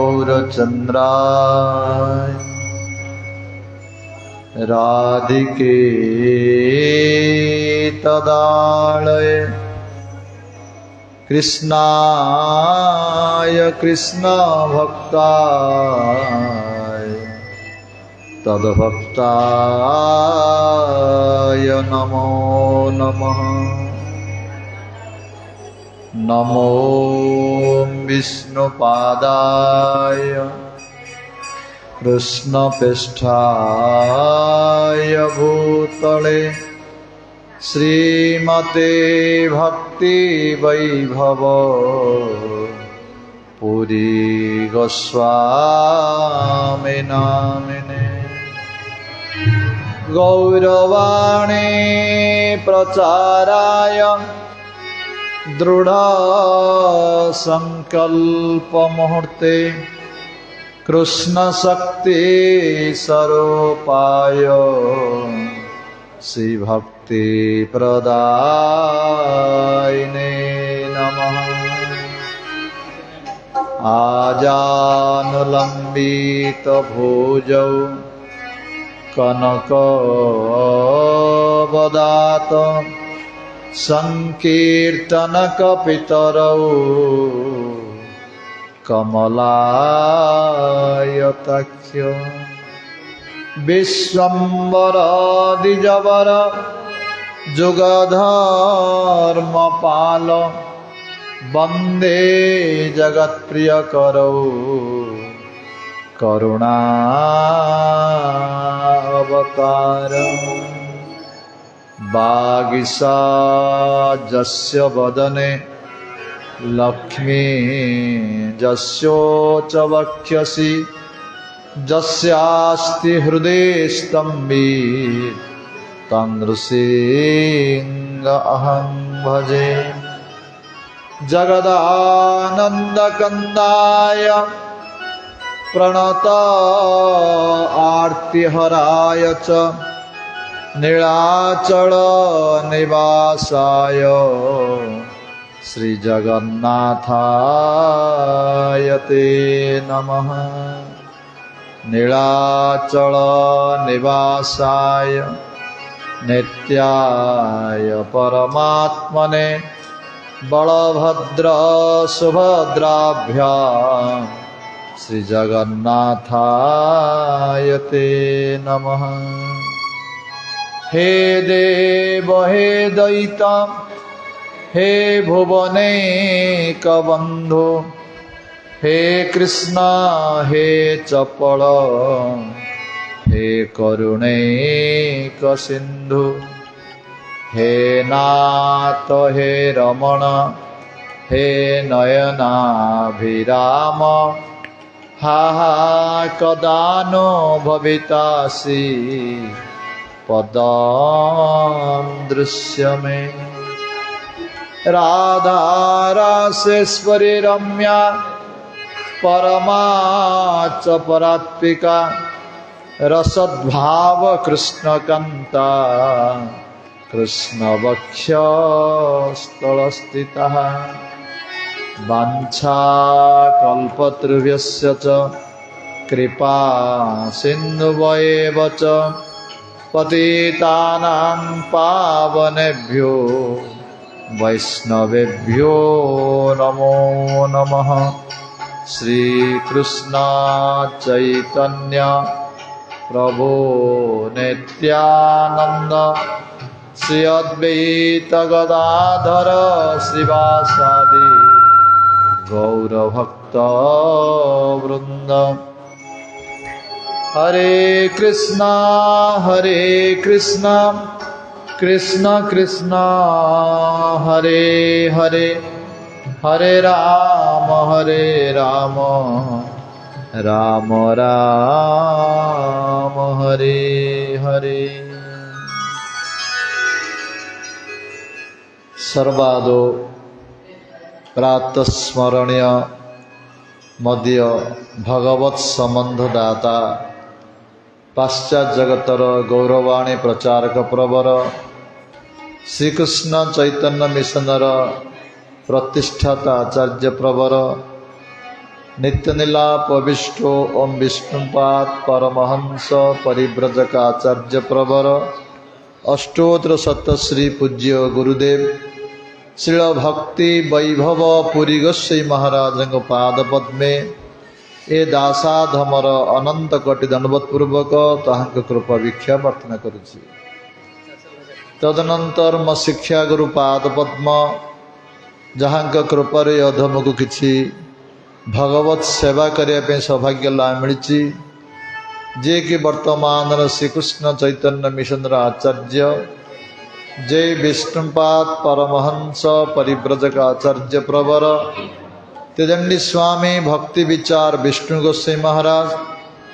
गौरचन्द्राय राधिके तदालय कृष्णाय कृष्णभक्ताय तद्भक्ताय नमो नमः। नमो विष्णुपादाय कृष्णपृष्ठाय भूतले श्रीमते भक्ति वैभव पुरी गोस्वामी नामिने। गौरवाणी प्रचाराय दृढ़ संकल्प मुहूर्ते कृष्ण शक्ति स्वरूपाय श्री भक्ति प्रदायिने नमः। आजानुलंबित भुजौ कनकवदात संकीर्तनकपितरौ कमलायताक्ष। विश्वम्भर द्विजवर जुगधर्मपाल वन्दे जगत्प्रियकरौ करुणावतारम्। वागीशाजस्य वदने लक्ष्मी जस्योच वक्षसि जस्यास्ति हृदये स्तम्भे तं नृसिंहमहं भजे। जगदानन्दकन्दाय प्रणत आर्तिहराय च नीलाचल निवासाय श्री जगन्नाथाय ते नमः। नीलाचल निवासाय नित्याय परमात्मने बलभद्र सुभद्राभ्यां श्री जगन्नाथाय ते नमः। हे देव हे दैता हे भुवनेकबन्धो हे कृष्ण हे चपल हे करुणैकसिन्धु हे नाथ हे रमण हे नयनाभिराम। हा हा कदा नो भवितासि पदं दृश्यमे। राधा रासेश्वरी रम्या परमा च परात्मिका रसद्भाव कृष्णकान्ता कृष्णवक्षस्थलस्थितः। वाञ्छाकल्पतरुभ्यश्च च कृपा सिन्धुभ्येव च पतितानां पावनेभ्यो वैष्णवेभ्यो नमो नमः। श्रीकृष्ण चैतन्य प्रभु नित्यानंद श्री अद्वैत गदाधर श्रीवासादि गौरभक्त वृंद। हरे कृष्णा कृष्ण कृष्ण हरे हरे हरे राम राम राम हरे हरे। सर्वादो प्रातस्मरणीय मध्य भगवत संबंधदाता पाश्चात्य जगतर गौरवाणी प्रचारक प्रवर श्रीकृष्ण चैतन्य मिशनर प्रतिष्ठाता आचार्य प्रवर नित्यनिलाप विष्टो ओम विष्णुपाद परमहंस परिव्रजकाचार्य प्रवर अष्टोत्र सतश्री पूज्य गुरुदेव श्रील भक्ति वैभव पुरी गोस्वाई महाराज पाद पद्मे ए दासाधमर अनंत कोटि दंडवत पूर्वक ताहांक कृपा भिक्षा प्रार्थना करुछि। तदनंतर मो शिक्षा गुरु पाद पद्म जहांक कृपारे अधम को किछि भगवत सेवा करने सौभाग्य लाभ मिली जे कि वर्तमान श्रीकृष्ण चैतन्य मिशन आचार्य जय विष्णुपाद परमहंस परिव्रजक आचार्य प्रवर तेजंडी स्वामी भक्ति विचार विष्णु गोस्वाई महाराज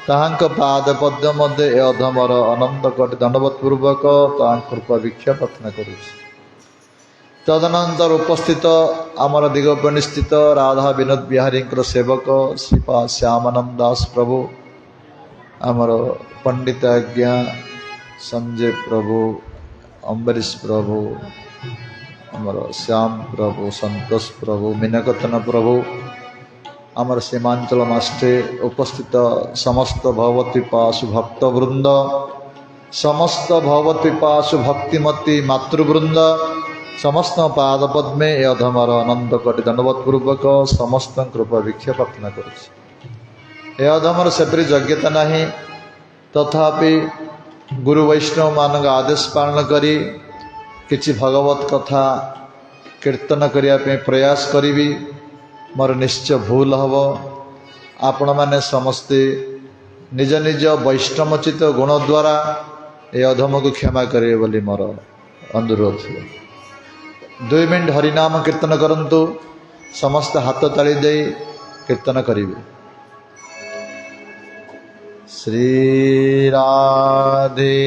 ताहांक पाद पद्म मध्य ए अधमर अनंत कोटि दंडवत पूर्वक ताहांक कृपा भिक्षा प्रार्थना करुछि। तदनंतर उपस्थित आमर दिगोपनी स्थित राधा विनोद बिहारी सेवक श्रीपाद श्यामानंद दास प्रभु आमर पंडित आज्ञा संजय प्रभु अम्बरीश प्रभु आमर श्याम प्रभु संतोष प्रभु मीनकतन प्रभु आमर सीमांचल मास्टे उपस्थित समस्त भगवती पाशु भक्त वृंद समस्त भगवती पाशु भक्तिमती मातृवृंद समस्त पाद पद्मे ए अधमर अनंत कोटि दंडवत पूर्वक समस्त कृपा भिक्षा प्रार्थना करुछि। ए अधमर सेपरी योग्यता नहीं तथापि गुरु वैष्णव मान आदेश पालन करी किछि भगवत कथा कीर्तन करने प्रयास करी मोर निश्चय भूल हम आपण मैंने समस्ते निज निज वैष्णवचित गुण द्वारा ए अधम को क्षमा करेंगे बोली मोर अनुरोध। 2 मिनट हरिनाम कीर्तन करंतु समस्त हाथ ताली दे कीर्तन करिवे। श्री राधे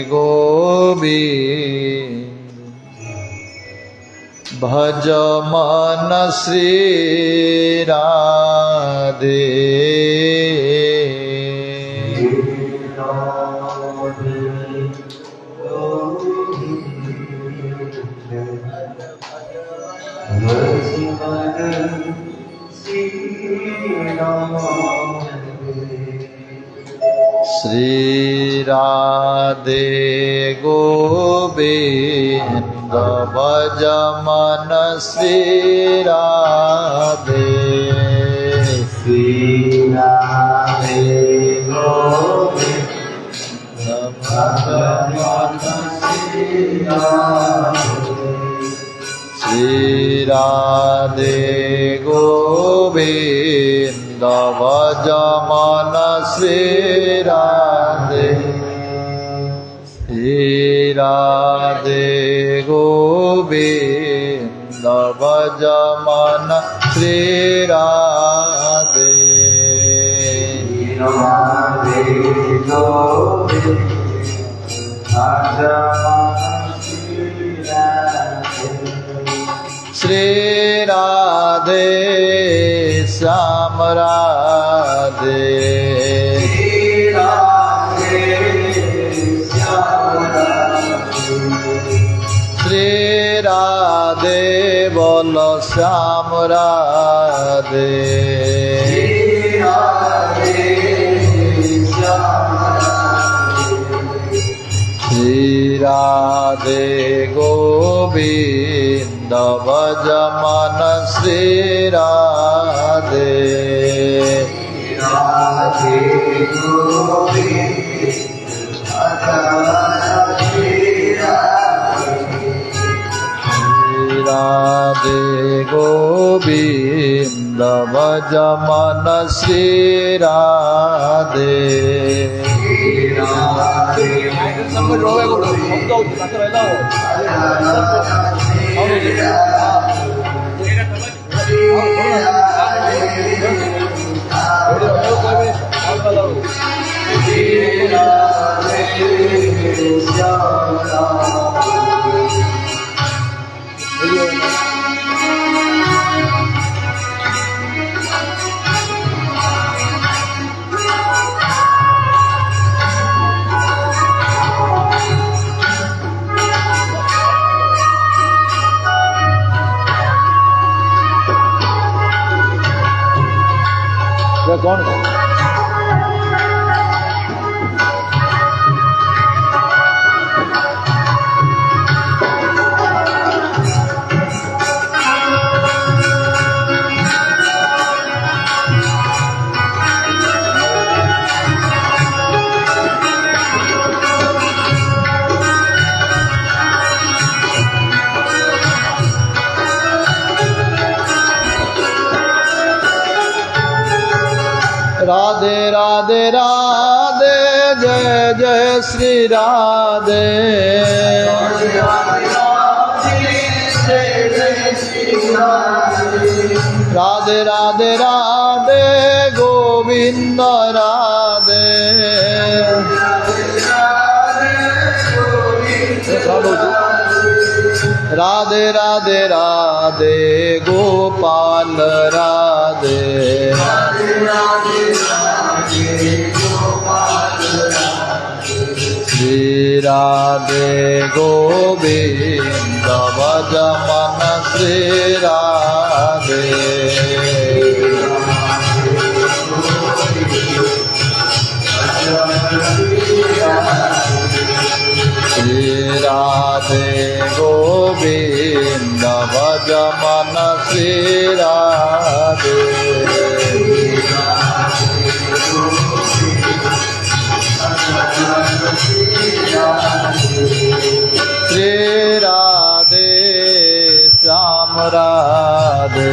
गोबी भज मन श्री राधे श्री राधे गोविंद भज मन श्री राधे श्री राधे गोविंद भज मन श्री राधे श्री राधे गोविंद भज मन श्री राधे श्री राधे गोविंद भज मन श्री राधे राधे गोविंद भज मन श्री राधे श्री राधे श्याम राधे श्री राधे श्याम राधे श्री राधे बोलो श्याम राधे श्री राधे श्याम राधे श्री राधे गोविंद भज मन श्री राधे राधे गोविंद श्री राधे गोविंद भज मन श्री राधे वे कौन राधे राधे राधे जय जय श्री राधे राधे राधे राधे गोविंद राधे राधे राधे राधे गोपाल राधे श्री राधे गोविंद भज मन श्री राधे श्री राधे गोविंद भज मन श्री राधे श्री राधे श्याम राधे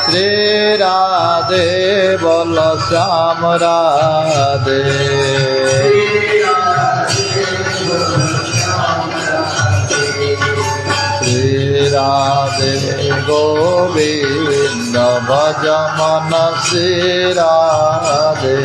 श्री राधे बोल श्याम राधे श्री राधे गोविंद भज मन श्री राधे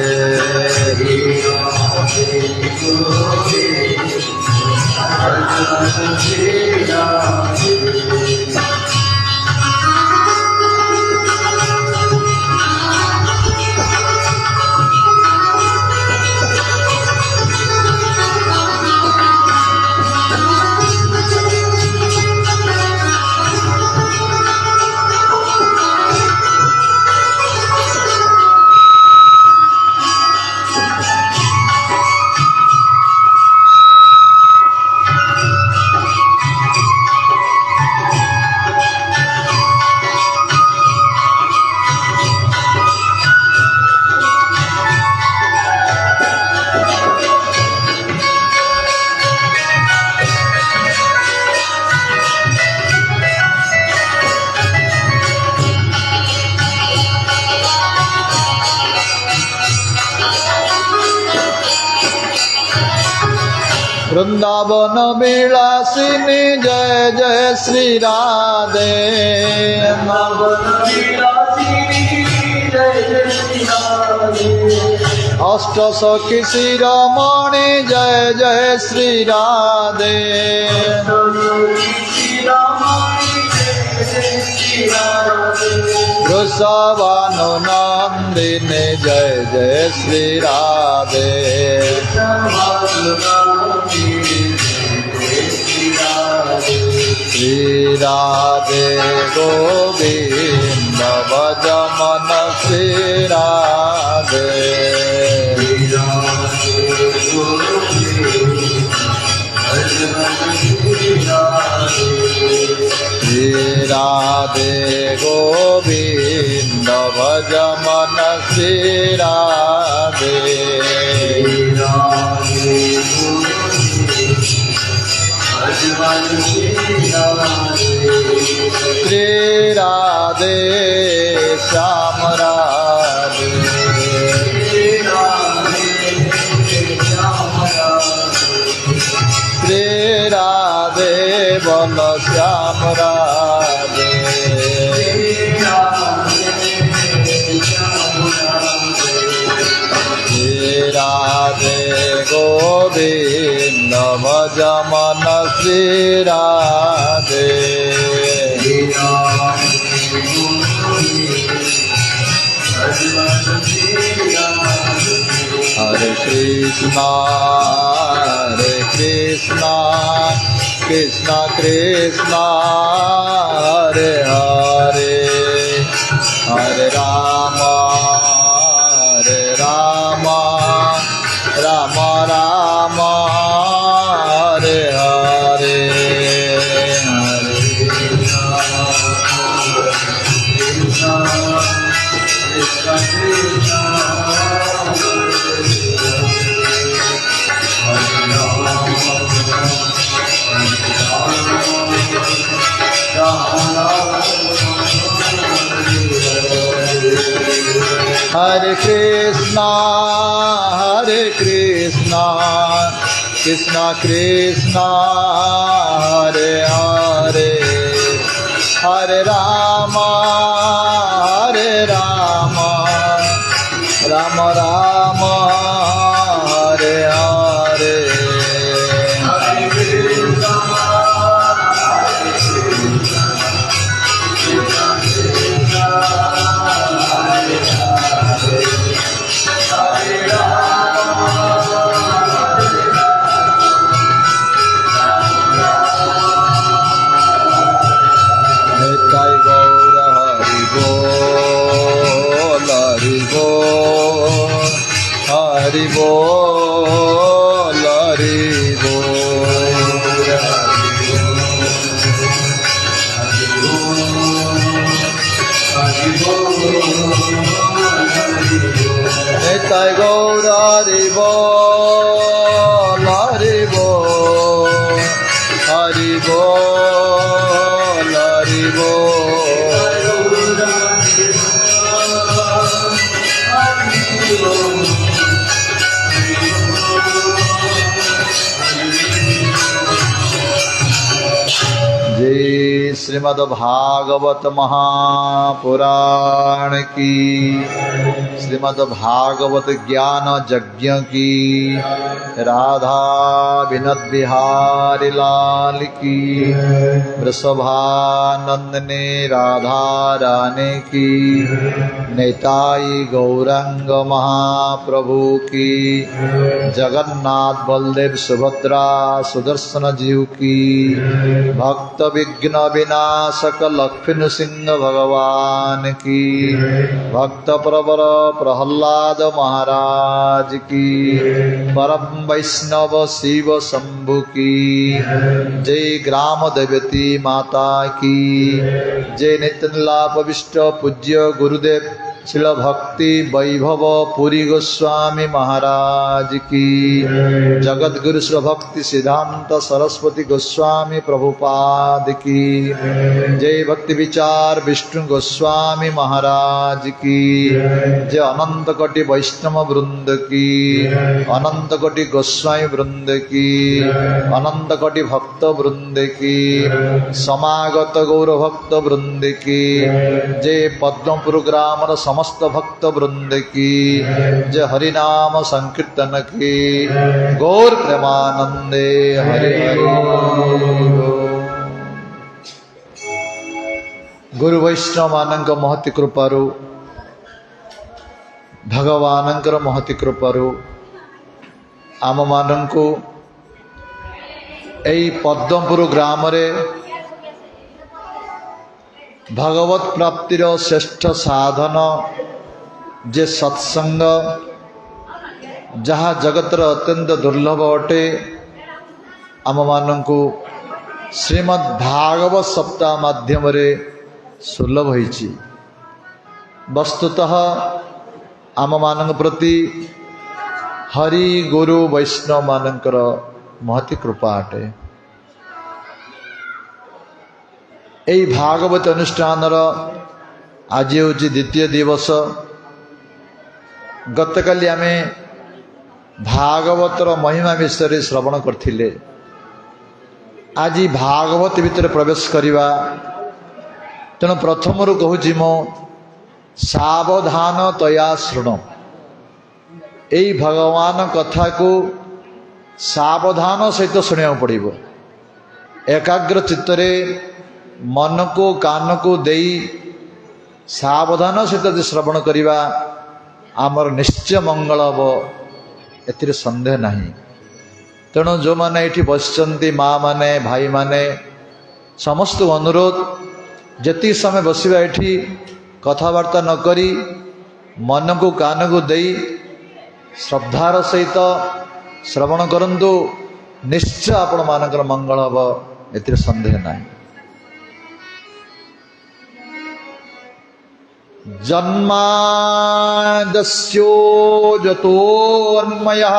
वृंदावन विलासिनी जय जय श्री राधे अष्ट सखी शिरोमणि जय जय श्री राधे वृषभानुनंदिनी जय जय श्री राधे श्री राधे गोविंद भज मन श्री राधे श्री राधे गोविंद भज मन श्री राधे श्री राधे श्याम राधे श्री राधे बोल श्याम राधे श्री राधे गोविंद भज मन श्री राधे हरे कृष्णा कृष्ण कृष्ण हरे हरे हरे राम राम राम हरे हरे हरे कृष्णा कृष्णा कृष्णा हरे हरे हरे राम राम राम हरे हरे निताय गौर हरि बोल हरि बोल हरि बोल हरि निताय गौर हरि बोल हरि बोल हरि बोल हरि जय श्रीमद् भागवत महापुराण की, श्रीमद् भागवत ज्ञान यज्ञ की, राधा विनोद बिहारी लाल की, वृषभानंदने राधा रानी की, निताई गौरंग महाप्रभु की, जगन्नाथ बलदेव सुभद्रा सुदर्शन जीव की, भक्त विघ्न विनाशक लक्ष्मण सिंह भगवान की, भक्त प्रवर प्रहलाद महाराज की, परम वैष्णव शिव शंभु की, जय ग्राम देवती माता की, जय नित्यलाप विष्ट पूज्य गुरुदेव शिल भक्ति वैभव पुरी गोस्वामी महाराज की, जगत गुरु शिल भक्ति सिद्धांत सरस्वती गोस्वामी प्रभुपाद की, जय भक्ति विचार विष्णु गोस्वामी महाराज की, जय अनंत कोटि वैष्णव वृंद की, अनंत कोटि गोस्वामी वृंद की, अनंत कोटि भक्त वृंद की, समागत गौर भक्त वृंद की, जय पद्मपुर ग्राम समस्त भक्त वृंद की, जय हरिनाम संकीर्तन की, गौर प्रेमानंदे हरि हरि। गुरु वैष्णव मानक महति कृपारु, भगवानंकर महति कृपारु आम मानंकु एई पद्मपुर ग्राम रे भगवत प्राप्तिर श्रेष्ठ साधन जे सत्संग, जहाँ जगतर अत्यंत दुर्लभ अटे, आम मानंकु श्रीमद् भागवत सप्ताह माध्यम रे सुलभ होइछि। वस्तुतः आम मानक प्रति हरि गुरु वैष्णव मानकर महति कृपा अटे। यही भागवत अनुष्ठान आज हूँ द्वितीय दिवस। गतकाली आमे भागवतर महिमा विषय श्रवण करथिले। आज भागवत भितर प्रवेश करिवा, तेणु प्रथम कहूँ मो सावधान तया शृण। यही भगवान कथा को सावधान सहित शुणा पड़ो। एकाग्र चित्तरे मन को कान को देई सावधान सहित श्रवण करिवा आमर निश्चय मंगल हम, एतिर संदेह नहीं। तेणु जो मैंने ये बसचंती माँ माने भाई माने समस्त अनुरोध जति समय बसवा ये कथबार्ता न करी मन को कान को दे श्रद्धार सहित श्रवण करंतु निश्चय आपण मानकर मंगल हम ए संदेह नहीं। जन्मादस्यो जतोन्मयः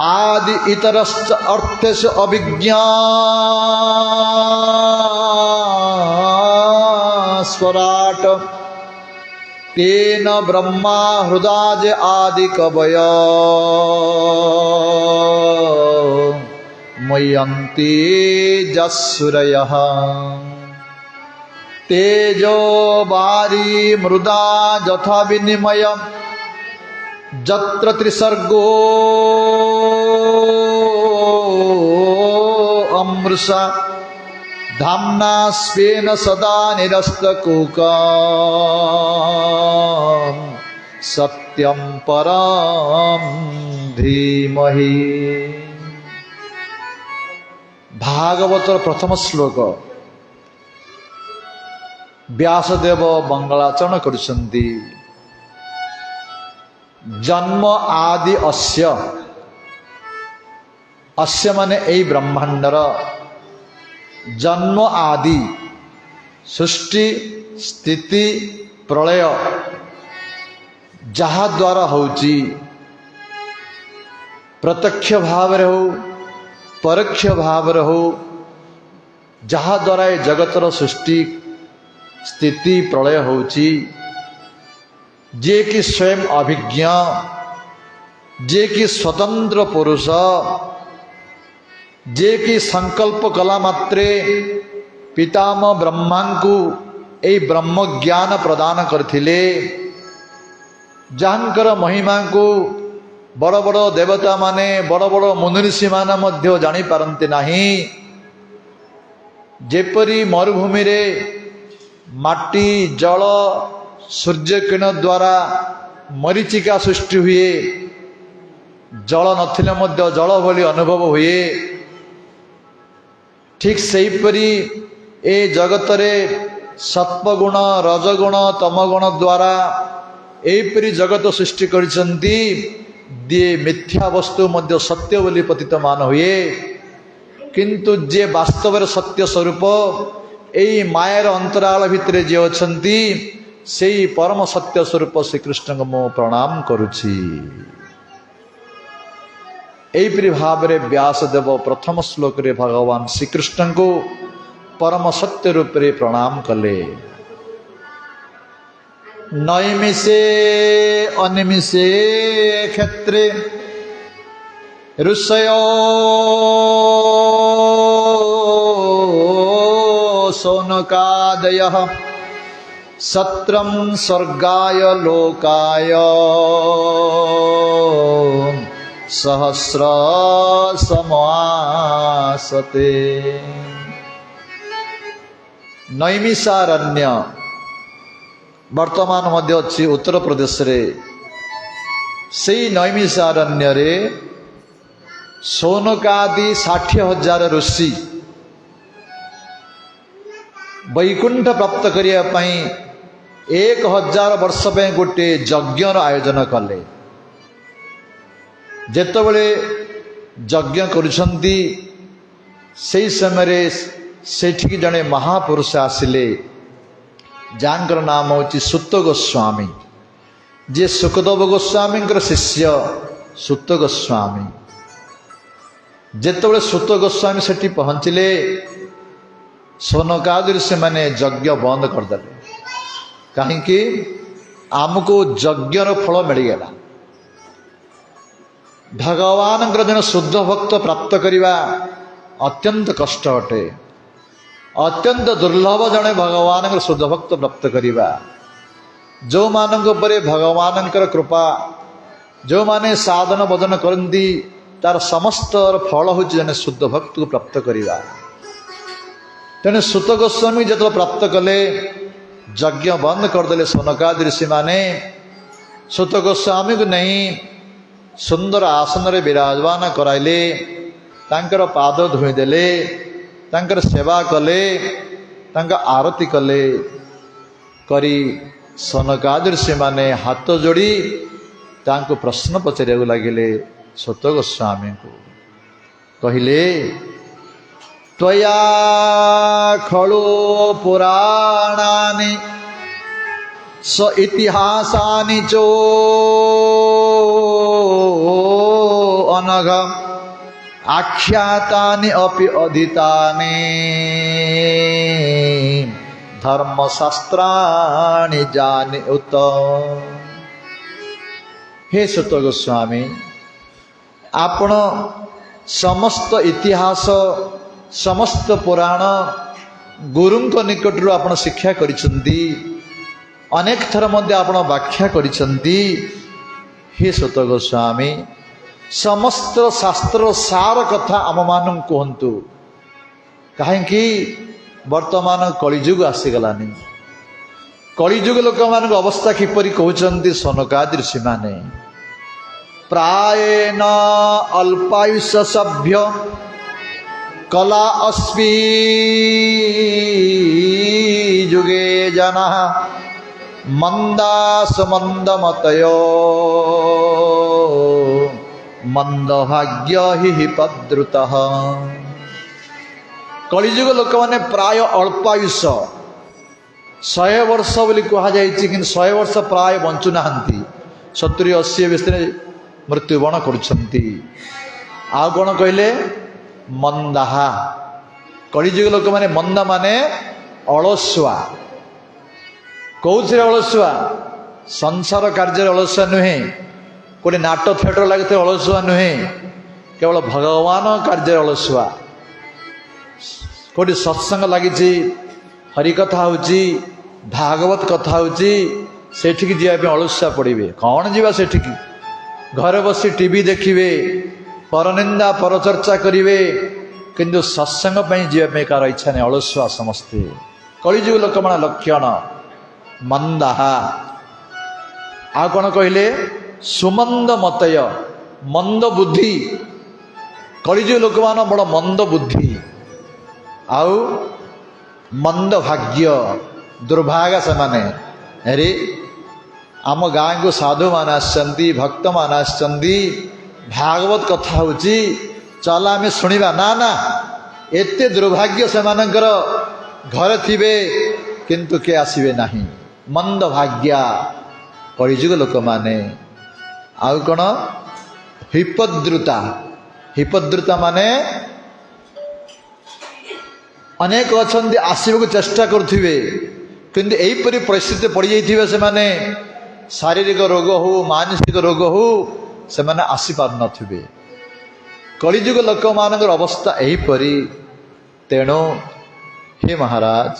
आदि इतरश्च अर्थेष अभिज्ञास्वराट तेन ब्रह्मा हृदाज आदि कवय मय्यन्ति जस्सूरयः तेजो वारी मृदा यथा विनिमय जत्र त्रिसर्गो अमृषा धाम्ना स्वेन सदा निरस्तकुहकं सत्यं परं धीमहि। भागवतर प्रथम श्लोक व्यासदेव मंगलाचरण करुछन्ति। जन्म आदि अस्य अस्य माने एई ब्रह्मांडर जन्म आदि सृष्टि स्थिति प्रलय जहा द्वारा होची प्रत्यक्ष भाव रे हो परोक्ष भाव रे हो जहा द्वारा ए जगतर सृष्टि स्थिति प्रलय होची जे कि स्वयं अभिज्ञ जे कि स्वतंत्र पुरुष जे कि संकल्प कला मात्रे पितामह ब्रह्मा को ए ब्रह्म ज्ञान प्रदान करथिले जहाँकर महिमा को बड़ बड़ देवता माने बड़ बड़ मुनिऋषि माने मध्य जानी पारंती नहीं। जेपरी मरुभूमि रे माटी जल सूर्य किरण द्वारा मरीचिका सृष्टि हुए जल नथिले मध्य जल भली अनुभव हुए ठीक सेहीपरि ए जगत रे सत्वगुण रजगुण तमगुण द्वारा एपरी जगत सृष्टि करिसंती दिए मिथ्या वस्तु मध्य सत्य बोली पतितमान हुए किंतु जे वास्तव सत्य स्वरूप एई मायर अंतराल भितरे जे अछंती सेई परम सत्य स्वरूप श्रीकृष्ण को मु प्रणाम करुछि। एपरि भाव रे व्यासदेव प्रथम श्लोक रे भगवान श्रीकृष्ण को परम सत्य रूप रे प्रणाम कले। नैमिषे अनिमिषे क्षेत्रे ऋषयो शौनकादयः सत्रं स्वर्गाय लोकाय सहस्र समासते। नैमिषारण्य वर्तमान मध्य अच्छी उत्तर प्रदेश रे से नैमिषारण्य रे शौनकादि 60,000 ऋषि वैकुंठ प्राप्त करिया पई 1000 वर्ष पे गोटे यज्ञर आयोजन कले। जेतबले यज्ञ करुछंती सेई समय सेठी जने महापुरुष आसिले जानकर नाम होची सुत गोस्वामी जे सुखदेव गोस्वामी शिष्य सुत गोस्वामी। जेतबले सुत गोस्वामी सेठी पहुंचले शौनकादि से माने यज्ञ बंद करदेले कहीं आमको यज्ञर फल मिलगला। भगवान जन शुद्ध भक्त प्राप्त करवा अत्यंत कष्ट अटे अत्यंत दुर्लभ जड़े भगवान शुद्ध भक्त प्राप्त करवा जो मानक परे भगवान कृपा जो माने साधन बदन करती तार समस्त फल हूँ जन शुद्ध भक्त को प्राप्त करवा। तेणु सुत गोस्वामी जो प्राप्त कले यज्ञ बंद करदे शौनकादि ऋषि माने सुत गोस्वामी को नहीं ସୁନ୍ଦର ଆସନରେ ବିରାଜମାନ କରାଇଲେ, ତାଙ୍କର ପାଦ ଧୋଇଦେଲେ, ତାଙ୍କର ସେବା କଲେ, ତାଙ୍କ ଆରତି କଲେ। କରି ସନକାଦି ଋଷିମାନେ ହାତ ଯୋଡ଼ି ତାଙ୍କୁ ପ୍ରଶ୍ନ ପଚାରିବାକୁ ଲାଗିଲେ ସୂତ ଗୋସ୍ୱାମୀଙ୍କୁ। କହିଲେ, ତ୍ୱୟା ଖଳୁ ପୁରାଣାନି ସ ଇତିହାସାନି ଚୋ ଅନଘ ଆଖ୍ୟାତାନି ଅପି ଅଧୀତାନି ଧର୍ମଶାସ୍ତ୍ରାଣି ଜାନି ଉତ। ହେ ସୂତ ଗୋସ୍ୱାମୀ, ଆପଣ ସମସ୍ତ ଇତିହାସ, ସମସ୍ତ ପୁରାଣ ଗୁରୁଙ୍କ ନିକଟରୁ ଆପଣ ଶିକ୍ଷା କରିଛନ୍ତି, ଅନେକ ଥର ମଧ୍ୟ ଆପଣ ବ୍ୟାଖ୍ୟା କରିଛନ୍ତି। ହେ ସୂତ ଗୋସ୍ୱାମୀ, ସମସ୍ତ ଶାସ୍ତ୍ରର ସାର କଥା ଆମମାନଙ୍କୁ କୁହନ୍ତୁ। କାହିଁକି ବର୍ତ୍ତମାନ କଳିଯୁଗ ଆସିଗଲାନି। କଳିଯୁଗ ଲୋକମାନଙ୍କ ଅବସ୍ଥା କିପରି କହୁଛନ୍ତି ସନକାଦି ଋଷିମାନେ। ପ୍ରାୟେନ ଅଳ୍ପାୟୁଷ ସଭ୍ୟ କଲା ଅସ୍ମି ଯୁଗେ ଜନଃ ମନ୍ଦାସ ମନ୍ଦମତୟୋ ମନ୍ଦଭାଗ୍ୟ ହି ପଦ୍ରୁତଃ। କଳିଯୁଗ ଲୋକମାନେ ପ୍ରାୟ ଅଳ୍ପାୟୁଷ, 100 ବର୍ଷ ବୋଲି କୁହାଯାଇଛି, କିନ୍ତୁ 100 ବର୍ଷ ପ୍ରାୟ ବଞ୍ଚୁନାହାନ୍ତି। 70-80 ଭିତରେ ମୃତ୍ୟୁବରଣ କରୁଛନ୍ତି। ଆଉ କ'ଣ କହିଲେ? ମନ୍ଦାହା। କଳିଯୁଗ ଲୋକମାନେ, ମନ୍ଦା ମାନେ ଅଳସୁଆ। କୋଉଥିରେ ଅଳସୁଆ? ସଂସାର କାର୍ଯ୍ୟରେ ଅଳସୁଆ ନୁହେଁ, କୋଉଠି ନାଟ ଥିଏଟର ଲାଗିଥିଲେ ଅଳସୁଆ ନୁହେଁ, କେବଳ ଭଗବାନ କାର୍ଯ୍ୟରେ ଅଳସୁଆ। କୋଉଠି ସତ୍ସଙ୍ଗ ଲାଗିଛି, ହରିକଥା ହେଉଛି, ଭାଗବତ କଥା ହେଉଛି, ସେଠିକି ଯିବା ପାଇଁ ଅଳସୁଆ ପଡ଼ିବେ। କ'ଣ ଯିବା ସେଠିକି? ଘରେ ବସି ଟିଭି ଦେଖିବେ, ପରନିନ୍ଦା ପରଚର୍ଚ୍ଚା କରିବେ, କିନ୍ତୁ ସତ୍ସଙ୍ଗ ପାଇଁ ଯିବା ପାଇଁ କାହାର ଇଚ୍ଛା ନାହିଁ, ଅଳସୁଆ ସମସ୍ତେ। କଳିଯୁଗ ଲୋକମାନେ ଲକ୍ଷଣ ମନ୍ଦାହା। ଆଉ କ'ଣ କହିଲେ? ସୁମନ୍ଦ ମତୟ, ମନ୍ଦ ବୁଦ୍ଧି। କଳିଯୁଗ ଲୋକମାନ ବଡ଼ ମନ୍ଦ ବୁଦ୍ଧି। ଆଉ ମନ୍ଦ ଭାଗ୍ୟ, ଦୁର୍ଭାଗା ସେମାନେ। ଆରେ ଆମ ଗାଁକୁ ସାଧୁମାନେ ଆସିଛନ୍ତି, ଭକ୍ତମାନେ ଆସିଛନ୍ତି, ଭାଗବତ କଥା ହେଉଛି, ଚାଲ ଆମେ ଶୁଣିବା। ନା ନା, ଏତେ ଦୁର୍ଭାଗ୍ୟ ସେମାନଙ୍କର। ଘରେ ଥିବେ କିନ୍ତୁ କିଏ ଆସିବେ ନାହିଁ। ମନ୍ଦ ଭାଗ୍ୟା କଳିଯୁଗ ଲୋକମାନେ। ଆଉ କ'ଣ? ହିପଦ୍ରୁତା। ହିପଦ୍ରୁତା ମାନେ ଅନେକ ଅଛନ୍ତି, ଆସିବାକୁ ଚେଷ୍ଟା କରୁଥିବେ, କିନ୍ତୁ ଏହିପରି ପରିସ୍ଥିତି ପଡ଼ିଯାଇଥିବେ ସେମାନେ, ଶାରୀରିକ ରୋଗ ହଉ, ମାନସିକ ରୋଗ ହଉ, ସେମାନେ ଆସିପାରୁନଥିବେ। କଳିଯୁଗ ଲୋକମାନଙ୍କର ଅବସ୍ଥା ଏହିପରି। ତେଣୁ ହେ ମହାରାଜ,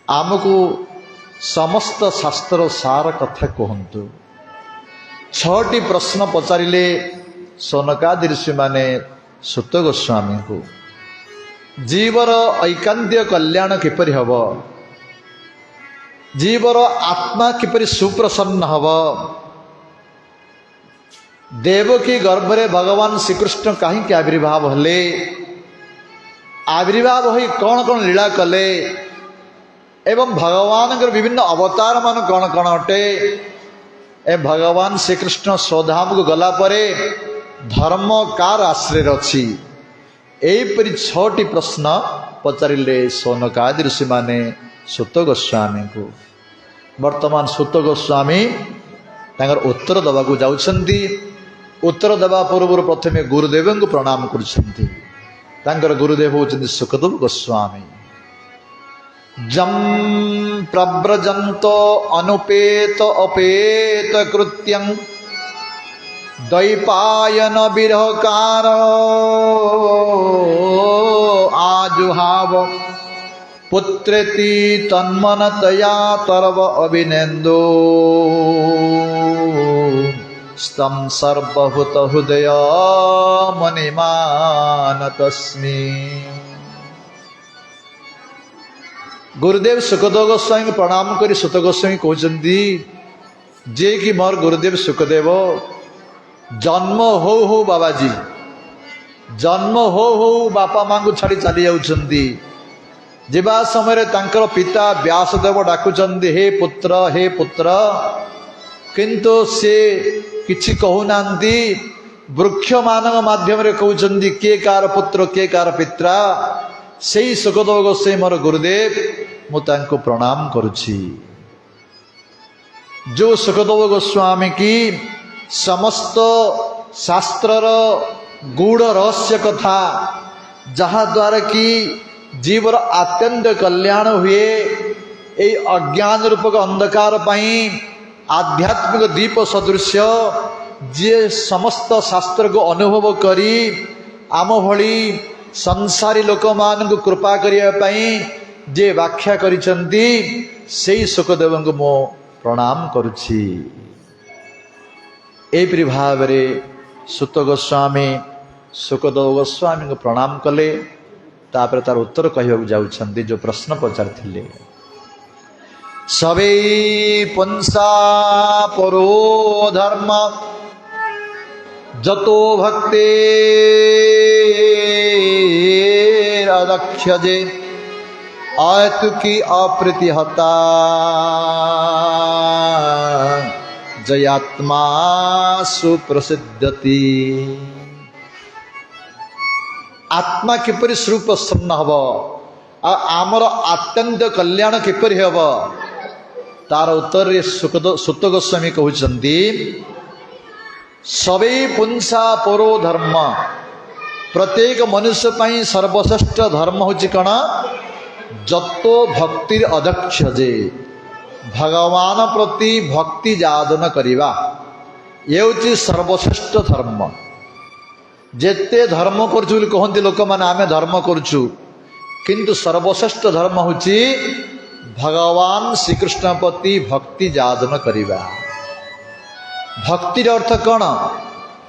ଆମକୁ ସମସ୍ତ ଶାସ୍ତ୍ର ସାର କଥା କୁହନ୍ତୁ। 6ଟି ପ୍ରଶ୍ନ ପଚାରିଲେ ସନକାଦି ଋଷିମାନେ ସୂତ ଗୋସ୍ୱାମୀଙ୍କୁ। ଜୀବର ଐକାନ୍ତିକ କଲ୍ୟାଣ କିପରି ହେବ? ଜୀବର ଆତ୍ମା କିପରି ସୁପ୍ରସନ୍ନ ହେବ? ଦେବକୀ ଗର୍ଭରେ ଭଗବାନ ଶ୍ରୀକୃଷ୍ଣ କାହିଁକି ଆବିର୍ଭାବ ହେଲେ? ଆବିର୍ଭାବ ହୋଇ କ'ଣ କ'ଣ ଲୀଳା କଲେ? ଏବଂ ଭଗବାନଙ୍କର ବିଭିନ୍ନ ଅବତାର ମାନ କ'ଣ କ'ଣ ଅଟେ? ଏ ଭଗବାନ ଶ୍ରୀକୃଷ୍ଣ ସ୍ୱଧାମକୁ ଗଲା ପରେ ଧର୍ମ କାର ଆଶ୍ରୟରେ ଅଛି? ଏହିପରି 6ଟି ପ୍ରଶ୍ନ ପଚାରିଲେ ସନକାଦି ଋଷିମାନେ ସୂତ ଗୋସ୍ୱାମୀଙ୍କୁ। ବର୍ତ୍ତମାନ ସୂତ ଗୋସ୍ୱାମୀ ତାଙ୍କର ଉତ୍ତର ଦେବାକୁ ଯାଉଛନ୍ତି। ଉତ୍ତର ଦେବା ପୂର୍ବରୁ ପ୍ରଥମେ ଗୁରୁଦେବଙ୍କୁ ପ୍ରଣାମ କରୁଛନ୍ତି। ତାଙ୍କର ଗୁରୁଦେବ ହେଉଛନ୍ତି ସୁଖଦେବ ଗୋସ୍ୱାମୀ। ଜମ୍ ପ୍ରବ୍ରଜନ୍ତ ଅନୁପେତ ଅପେତ କୃତ୍ୟଂ ଦ୍ୱୈପାୟନ ବିରହକାର ଆଜୁହାବ ପୁତ୍ରେତି ତନ୍ମନତୟା ତରବ ଅଭିନେନ୍ଦୁ ସ୍ତಂ ସର୍ବଭୂତ ହୃଦୟ ମଣିମାନ ତସ୍ମି। ଗୁରୁଦେବ ସୁଖଦେବ ଗୋସ୍ୱାମୀଙ୍କୁ ପ୍ରଣାମ କରି ସୂତ ଗୋସ୍ୱାମୀ କହୁଛନ୍ତି, ଯିଏକି ମୋର ଗୁରୁଦେବ ସୁଖଦେବ, जन्म हो हो बाबाजी जन्म हो हो बापा माँ को छाड़ी चली जाउछंती जीवा समय तांकर पिता व्यासदेव डाकुचंती हे पुत्र किंतु से किछि कहूनांती वृक्ष मान माध्यम रे कहउचंती के कार पुत्र के कार पित्रा सेई सुखदेव गोसाई मोर गुरुदेव मु तांको प्रणाम करुछि। जो सुखदेव गोस्वामी की समस्त शास्त्रर गूढ़ रहस्य कथा जहाँ द्वारा कि जीवर अत्यंत कल्याण हुए ये अज्ञान रूपक अंधकार पाई आध्यात्मिक दीप सदृश जे समस्त शास्त्र को अनुभव करी आम भली संसारी लोक मान को कृपा करने जे व्याख्या करिसंती सेई सुखदेव को मो प्रणाम करुछि। एपरि भाव रे सुत गोस्वामी सुखदेव गोस्वामी को प्रणाम कले तापर तार उत्तर कहवा जाउछंती जो प्रश्न पचारथिले। सबे पुंसा परो धर्म जतो भक्ते अदक्ष्यजे आयतु की अप्रतिहता जयात्मा सुप्रसिद्धति। आत्मा किपरि सुप्रसन्न हब आमर अत्यंत कल्याण किपरि हब तार उत्तर सुत गोस्वामी कहउचंती सबे पुंसा परो धर्म प्रत्येक मनुष्य पाई सर्वश्रेष्ठ धर्म होची कण जतो भक्ति अदक्ष जे भगवान प्रति भक्ति जादन करिवा ये होची सर्वश्रेष्ठ धर्म। जेते धर्म करछु कहते लोक माने आमे धर्म करछु किंतु सर्वश्रेष्ठ धर्म होची भगवान श्रीकृष्ण प्रति भक्ति जादन करिवा। भक्तिर अर्थ कौन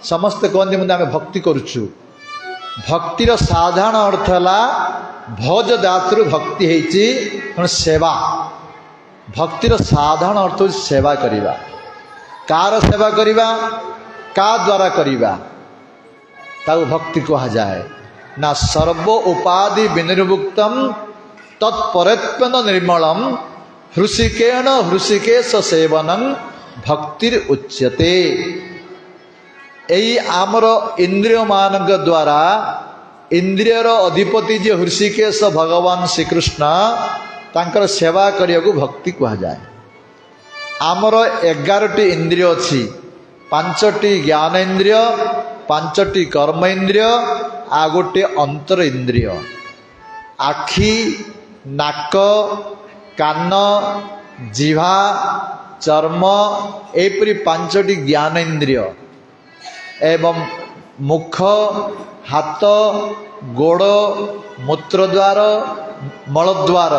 समस्त कहते मुझे आमे भक्ति करछु भक्तिर साधारण अर्थ है भोज दातृ भक्ति हेची सेवा। भक्तिर साधारण अर्थ सेवा करिवा कार सेवा करिवा का द्वारा करिवा ताऊ भक्ति कहा जाए ना सर्व उपाधि विनिर्मुक्तम तत्परत्पन निर्मलम हृषिकेण हृषिकेश सेवनं भक्तिर उच्यते। यही आमर इंद्रिय मानक द्वारा इंद्रियर अधिपति जे हृषिकेश भगवान श्रीकृष्ण तांकर सेवा करिया को भक्ति कहा जाए। आमर 11टी इंद्रिय अच्छी 5टी ज्ञान इंद्रिय 5टी कर्म इंद्रिय आ गोटे अंतर इंद्रिय आखि नाक कान जिह्वा चर्म एपरी 5टी ज्ञान इंद्रिय एवं मुख हाथ गोड़ मूत्रद्वार मलद्वार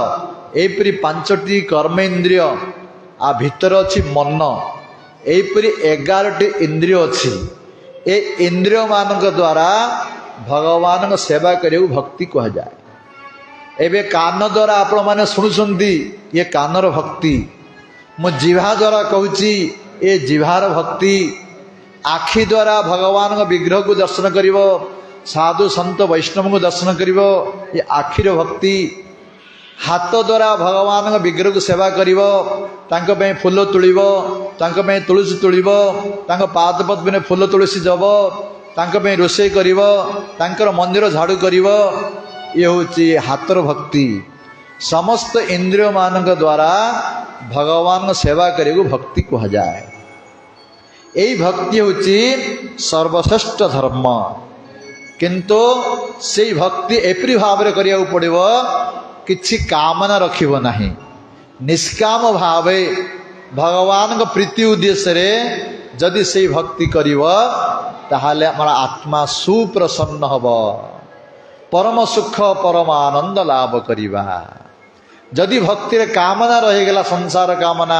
एपरी 5टी कर्म इंद्रिय आ भितर अच्छी मन एपरी 11टी इंद्रिय अच्छी ए इंद्रिय मानक द्वारा भगवान सेवा करिया भक्ति कहा जाए। एबे कान द्वारा आपण माने शुणुचंती ये कानर भक्ति मो जिह्वा द्वारा कहूची ए जिह्वार भक्ति आखि द्वारा भगवान विग्रह को दर्शन करिवो साधु संत वैष्णव को दर्शन करिवो ये आखिर भक्ति हाथ द्वारा भगवान विग्रह को सेवा करिवो तांको पे फूल तुलिवो तांको पे तुलसी तुलिवो तांको पाद पद्म में फूल तुलसी जब तांको पे रोषे करिवो तांकर मंदिर झाड़ू करिवो ये होची हाथर भक्ति। समस्त इंद्रिय मानक द्वारा भगवान सेवा करिया भक्ति कहा जाए। यही भक्ति होची सर्वश्रेष्ठ धर्म किंतु से भक्ति एपरी भाव में करिया पड़िवो किछि कामना रखिबो नाही निष्काम भावे भगवान प्रीति उद्देश्य रे जदि से भक्ति करिवो ताहाले हमारा आत्मा सुप्रसन्न हब परम सुख परम आनंद लाभ करिवा। जदि भक्ति रे कामना रहीगला संसार कामना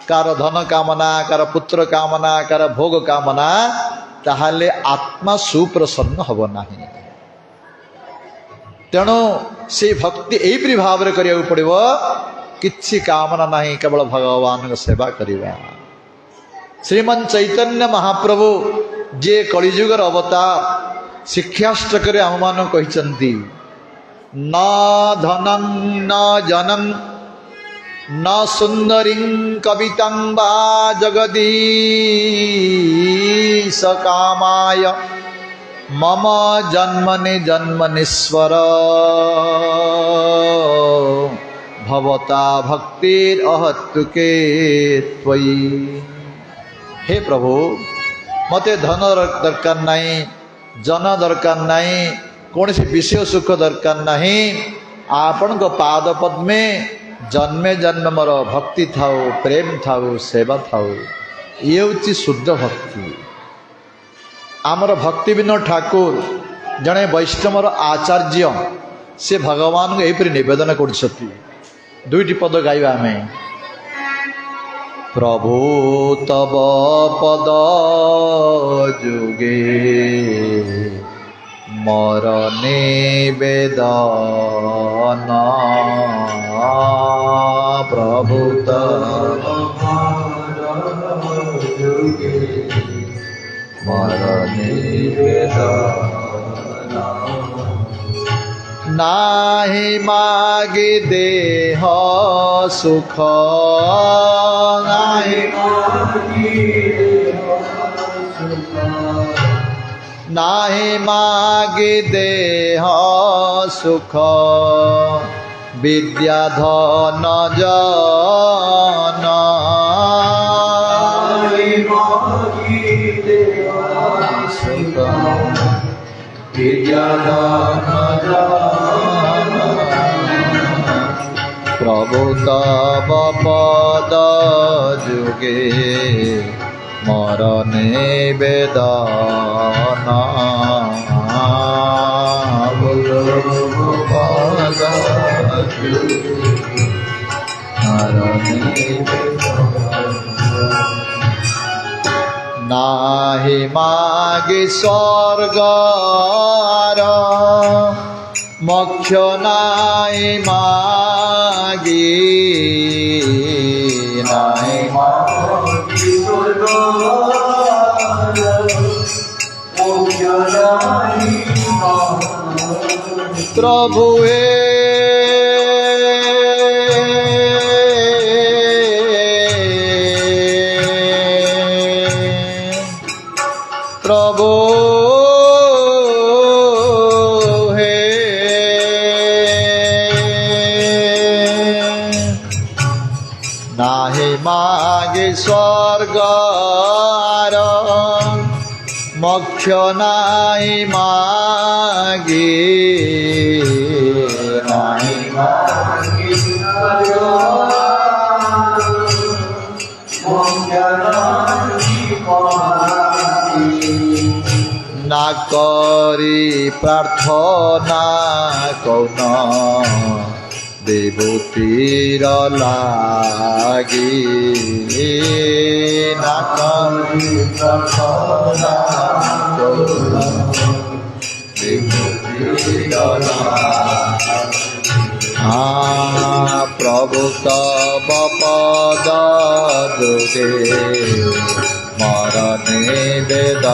कार धन कामना कार पुत्र कामना कार भोग कामना ताहाले आत्मा सुप्रसन्न हब नाही। तेणु से भक्ति एपरी भाव में करिया पड़िवो किछि कामना नहीं केवल भगवान सेवा करिवा। श्रीमन चैतन्य महाप्रभु जे कलिजुगर अवतार शिक्षाष्टक आम मान कहते न धनं न जनं न सुंदरी कविता वा जगदीश कामाय मम जन्मनि जन्मनीश्वर भवता भक्तिर अहत्तुके त्वयि। हे प्रभु मते धन दरकार नहीं, जन दरकार नहीं, कौन सी विषय सुख दरकार नहीं। आपण को पाद पद्मे जन्मे जन्म मोर भक्ति थाउ, प्रेम थाउ, सेवा थाउ। ये हूँ शुद्ध भक्ति। आमर भक्ति विनोद ठाकुर जड़े वैष्णवर आचार्य से भगवान को यहीपरि निवेदन कर दुईटी पद गाइबा आम। प्रभु तब पद जुगे मोर निवेदन। प्रभु तब पद जुगे मोर निवेदन। नाही मागे देह सुख, नाही नाही मागे देह सुख, विद्या धन जन। सुख विद्या धन जन। प्रभु तब पद जुगे मोर निवेदन। पद जुगे मोर निवेदन। नाही मागे स्वर्ग मोक्ष नाही मागे, नाही मागे स्वर्ग मोक्ष नाही मागे। प्रभु प्रभु हे नाही मागे स्वर्ग मोक्ष नाही मागे, नाही मागे स्वर्ग मोक्ष नाही मागे। ना करी प्रार्थना कौन देवतीर लागी, ना करी प्रार्थना कौन देवतीर लागी। प्रभु तब पद जुगे मोर निवेदन।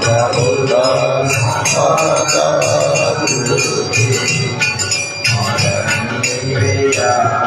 प्रभु तब पद जुगे मोर निवेदन।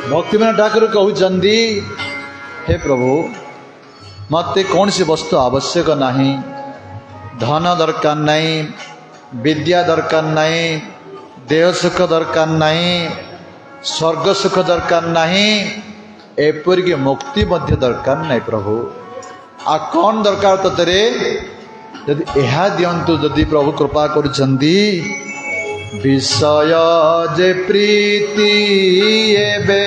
भक्तिमान ठाकुर कहते हे प्रभु मत कौन सी वस्तु आवश्यक नहीं, धन दरकार नहीं, विद्या दरकार नहीं, देह सुख दरकार नहीं, स्वर्ग सुख दरकार नहीं, एपरिक मुक्ति मध्य दरकार नहीं। प्रभु आ कौन दरकार तोते जदि यह दिंतु, जदि प्रभु कृपा करुछंदी। विषय जे प्रीति एबे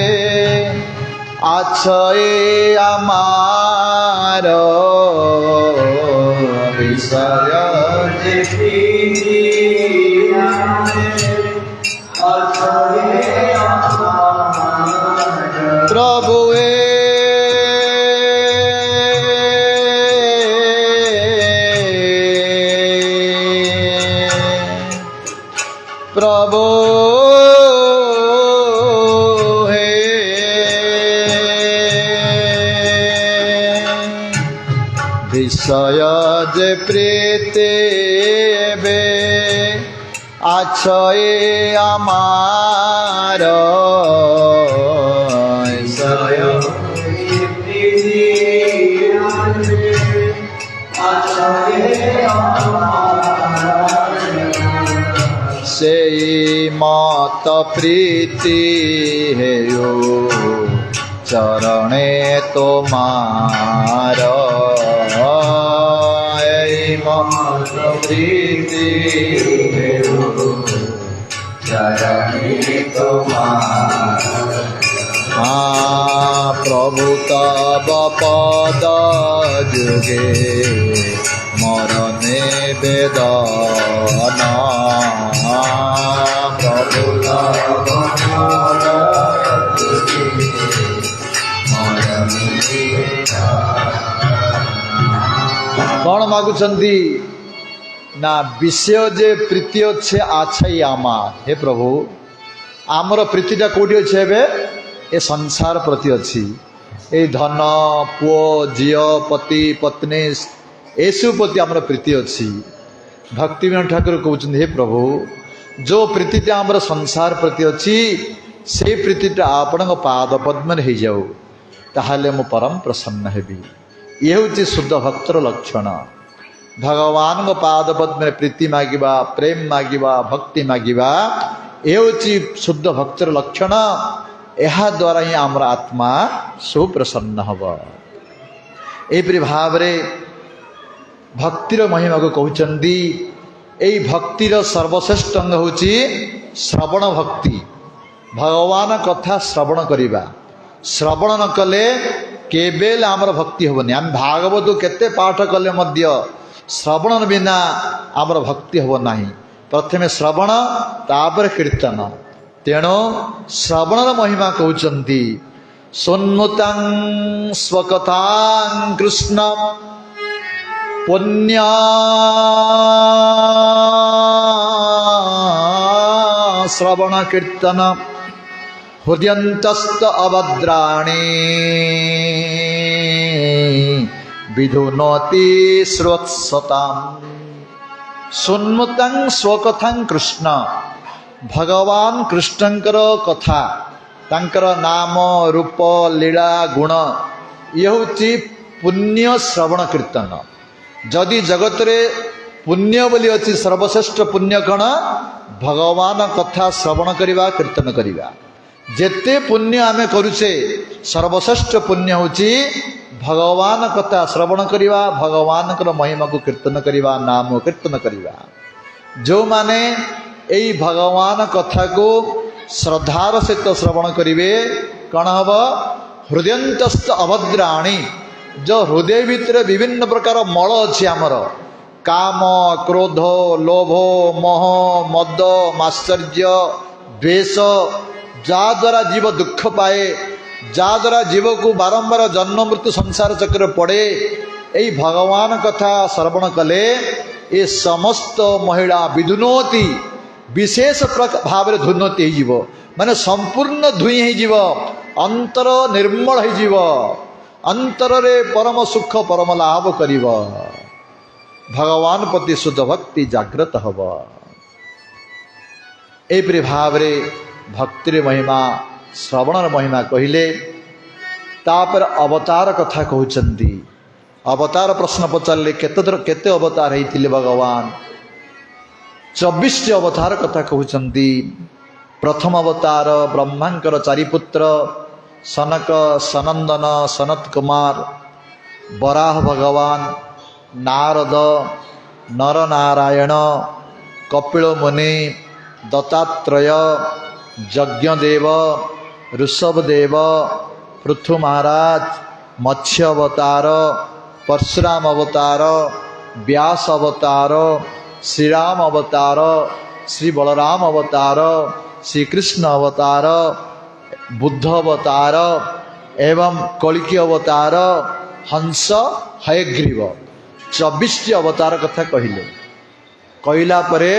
আছয়ে আমার বিষয় যে প্রীতি প্রভুয়ে প্রভু হে বিষয় যে প্রীতি বে আছয়ে আমার সেই মত প্রীতি হেয়ো চরণে তোমার এই মত প্রীতি হেয়ো চরণে তোমার প্রভু তব পদ যুগে মরণে বেদনা প্রভু তব পদ যুগে মরণে বেদনা। କ'ଣ ମାଗୁଛନ୍ତି ନା ବିଷୟ ଯେ ପ୍ରୀତି ଅଛି ଆଛାଇ ଆମା। ହେ ପ୍ରଭୁ ଆମର ପ୍ରୀତିଟା କେଉଁଠି ଅଛି ଏବେ? ଏ ସଂସାର ପ୍ରତି ଅଛି। ଏଇ ଧନ ପୁଅ ଝିଅ ପତି ପତ୍ନୀ ଏସବୁ ପ୍ରତି ଆମର ପ୍ରୀତି ଅଛି। ଭକ୍ତିବିନୋଦ ଠାକୁର କହୁଛନ୍ତି ହେ ପ୍ରଭୁ ଯେଉଁ ପ୍ରୀତିଟା ଆମର ସଂସାର ପ୍ରତି ଅଛି ସେଇ ପ୍ରୀତିଟା ଆପଣଙ୍କ ପାଦ ପଦ୍ମରେ ହେଇଯାଉ, ତାହେଲେ ମୁଁ ପରମ ପ୍ରସନ୍ନ ହେବି। ଇଏ ହେଉଛି ଶୁଦ୍ଧ ଭକ୍ତର ଲକ୍ଷଣ। ଭଗବାନଙ୍କ ପାଦ ପଦ୍ମରେ ପ୍ରୀତି ମାଗିବା, ପ୍ରେମ ମାଗିବା, ଭକ୍ତି ମାଗିବା ଏ ହେଉଛି ଶୁଦ୍ଧ ଭକ୍ତର ଲକ୍ଷଣ। ଏହାଦ୍ୱାରା ହିଁ ଆମର ଆତ୍ମା ସୁପ୍ରସନ୍ନ ହେବ। ଏହିପରି ଭାବରେ ଭକ୍ତିର ମହିମାକୁ କହୁଛନ୍ତି। ଏଇ ଭକ୍ତିର ସର୍ବଶ୍ରେଷ୍ଠ ଅଙ୍ଗ ହେଉଛି ଶ୍ରବଣ ଭକ୍ତି। ଭଗବାନ କଥା ଶ୍ରବଣ କରିବା। ଶ୍ରବଣ ନ କଲେ କେବେ ଆମର ଭକ୍ତି ହେବନି। ଆମେ ଭାଗବତ କେତେ ପାଠ କଲେ ମଧ୍ୟ ଶ୍ରବଣ ବିନା ଆମର ଭକ୍ତି ହେବ ନାହିଁ। ପ୍ରଥମେ ଶ୍ରବଣ ତାପରେ କୀର୍ତ୍ତନ। ତେଣୁ ଶ୍ରବଣର ମହିମା କହୁଛନ୍ତି ଶୃଣ୍ମୁତାଂ ସ୍ୱକଥାଂ କୃଷ୍ଣ ପୁଣ୍ୟ ଶ୍ରବଣ କୀର୍ତ୍ତନ ହୃଦୟନ୍ତସ୍ଥ ଅଭଦ୍ରାଣୀ ବିଧୁନୋତି ଶ୍ରୋତ୍ସତାଂ। ଶୃଣ୍ମୁତାଂ ସ୍ୱକଥାଂ କୃଷ୍ଣ, ଭଗବାନ କୃଷ୍ଣଙ୍କର କଥା, ତାଙ୍କର ନାମ ରୂପ ଲୀଳା ଗୁଣ ଇଏ ହେଉଛି ପୁଣ୍ୟ ଶ୍ରବଣ କୀର୍ତ୍ତନ। ଯଦି ଜଗତରେ ପୁଣ୍ୟ ବୋଲି ଅଛି ସର୍ବଶ୍ରେଷ୍ଠ ପୁଣ୍ୟ କ'ଣ? ଭଗବାନ କଥା ଶ୍ରବଣ କରିବା, କୀର୍ତ୍ତନ କରିବା। ଯେତେ ପୁଣ୍ୟ ଆମେ କରୁଛେ ସର୍ବଶ୍ରେଷ୍ଠ ପୁଣ୍ୟ ହେଉଛି ଭଗବାନ କଥା ଶ୍ରବଣ କରିବା, ଭଗବାନଙ୍କର ମହିମାକୁ କୀର୍ତ୍ତନ କରିବା, ନାମ କୀର୍ତ୍ତନ କରିବା। ଯେଉଁମାନେ ଏଇ ଭଗବାନ କଥାକୁ ଶ୍ରଦ୍ଧାର ସହିତ ଶ୍ରବଣ କରିବେ କ'ଣ ହେବ? ହୃଦୟନ୍ତସ୍ଥ ଅଭଦ୍ରାଣୀ, ଯେଉଁ ହୃଦୟ ଭିତରେ ବିଭିନ୍ନ ପ୍ରକାର ମଳ ଅଛି ଆମର, କାମ କ୍ରୋଧ ଲୋଭ ମୋହ ମଦ ମାତ୍ସର୍ଯ୍ୟ ଦ୍ୱେଷ, ଯାହାଦ୍ୱାରା ଜୀବ ଦୁଃଖ ପାଏ, ଯାହାଦ୍ୱାରା ଜୀବକୁ ବାରମ୍ବାର ଜନ୍ମ ମୃତ୍ୟୁ ସଂସାର ଚକ୍ରରେ ପଡ଼େ, ଏଇ ଭଗବାନ କଥା ଶ୍ରବଣ କଲେ ଏ ସମସ୍ତ ମହିଳା ବିଧୁନୋତି, ବିଶେଷ ଭାବରେ ଧୁନୋତି ହେଇଯିବ, ମାନେ ସମ୍ପୂର୍ଣ୍ଣ ଧୁଇଁ ହେଇଯିବ, ଅନ୍ତର ନିର୍ମଳ ହେଇଯିବ, ଅନ୍ତରରେ ପରମ ସୁଖ ପରମ ଲାଭ କରିବ, ଭଗବାନ ପ୍ରତି ଶୁଦ୍ଧ ଭକ୍ତି ଜାଗ୍ରତ ହେବ। ଏହିପରି ଭାବରେ ଭକ୍ତିର ମହିମା, ଶ୍ରବଣର ମହିମା କହିଲେ। ତାପରେ ଅବତାର କଥା କହୁଛନ୍ତି। ଅବତାର ପ୍ରଶ୍ନ ପଚାରିଲେ କେତେ ଅବତାର ହେଇଥିଲେ ଭଗବାନ? 24ଟି ଅବତାର କଥା କହୁଛନ୍ତି। ପ୍ରଥମ ଅବତାର ବ୍ରହ୍ମାଙ୍କର ଚାରିପୁତ୍ର ସନକ ସନନ୍ଦନ ସନତ କୁମାର, ବରାହ ଭଗବାନ, ନାରଦ, ନରନାରାୟଣ, କପିଳ ମୁନି, ଦତ୍ତାତ୍ରେୟ, ଯଜ୍ଞଦେବ, ଋଷଭଦେବ, पृथु महाराज, मत्स्य अवतार, परशुराम अवतार, व्यास अवतार, श्री राम अवतार, श्री बलराम अवतार, श्री कृष्ण अवतार, बुद्ध अवतार एवं कलिकी अवतार, हंस, हयग्रीव 24 अवतार कथा कहले। कहला परे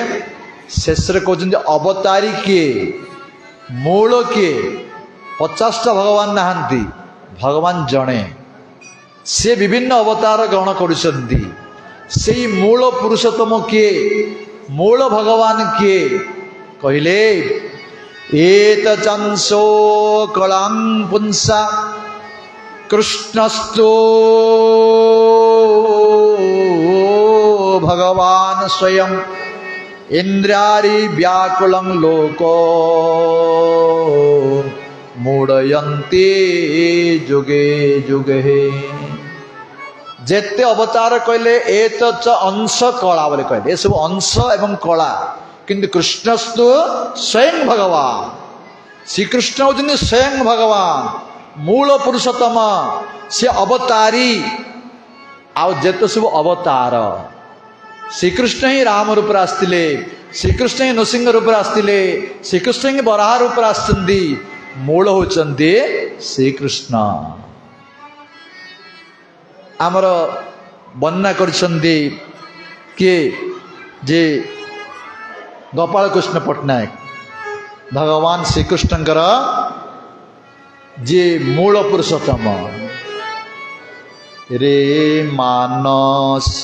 शेष कहते अवतारी किए, मूल किए? 50टा भगवान नहांती, भगवान जड़े। से विभिन्न अवतार ग्रहण करुछंती। से मूल पुरुषोत्तम किए, मूल भगवान किए? कहले एत चंसो कलां पुंसा कृष्णस्तु भगवान स्वयं इंद्रियारि व्याकुलं लोको मूढ़यन्ति जुगे जुगे। जेते अवतार कहले एत च अंश कला बोले कहले, सब अंश एवं कला, किंतु कृष्णस्तु स्वयं भगवान। श्रीकृष्ण होते स्वयं भगवान, मूल पुरुषोत्तम, से अवतारी। आउ जेते सब अवतार, श्रीकृष्ण ही राम रूप आसते, श्रीकृष्ण ही नृसिंह रूप आसते, श्रीकृष्ण ही बराह रूप आसती। मूल होचंदी श्रीकृष्ण। आमर वर्णना करछंदी कि जे गोपाल कृष्ण पट्टनायक भगवान श्रीकृष्णकर जे मूल पुरुषोत्तम। रे मानस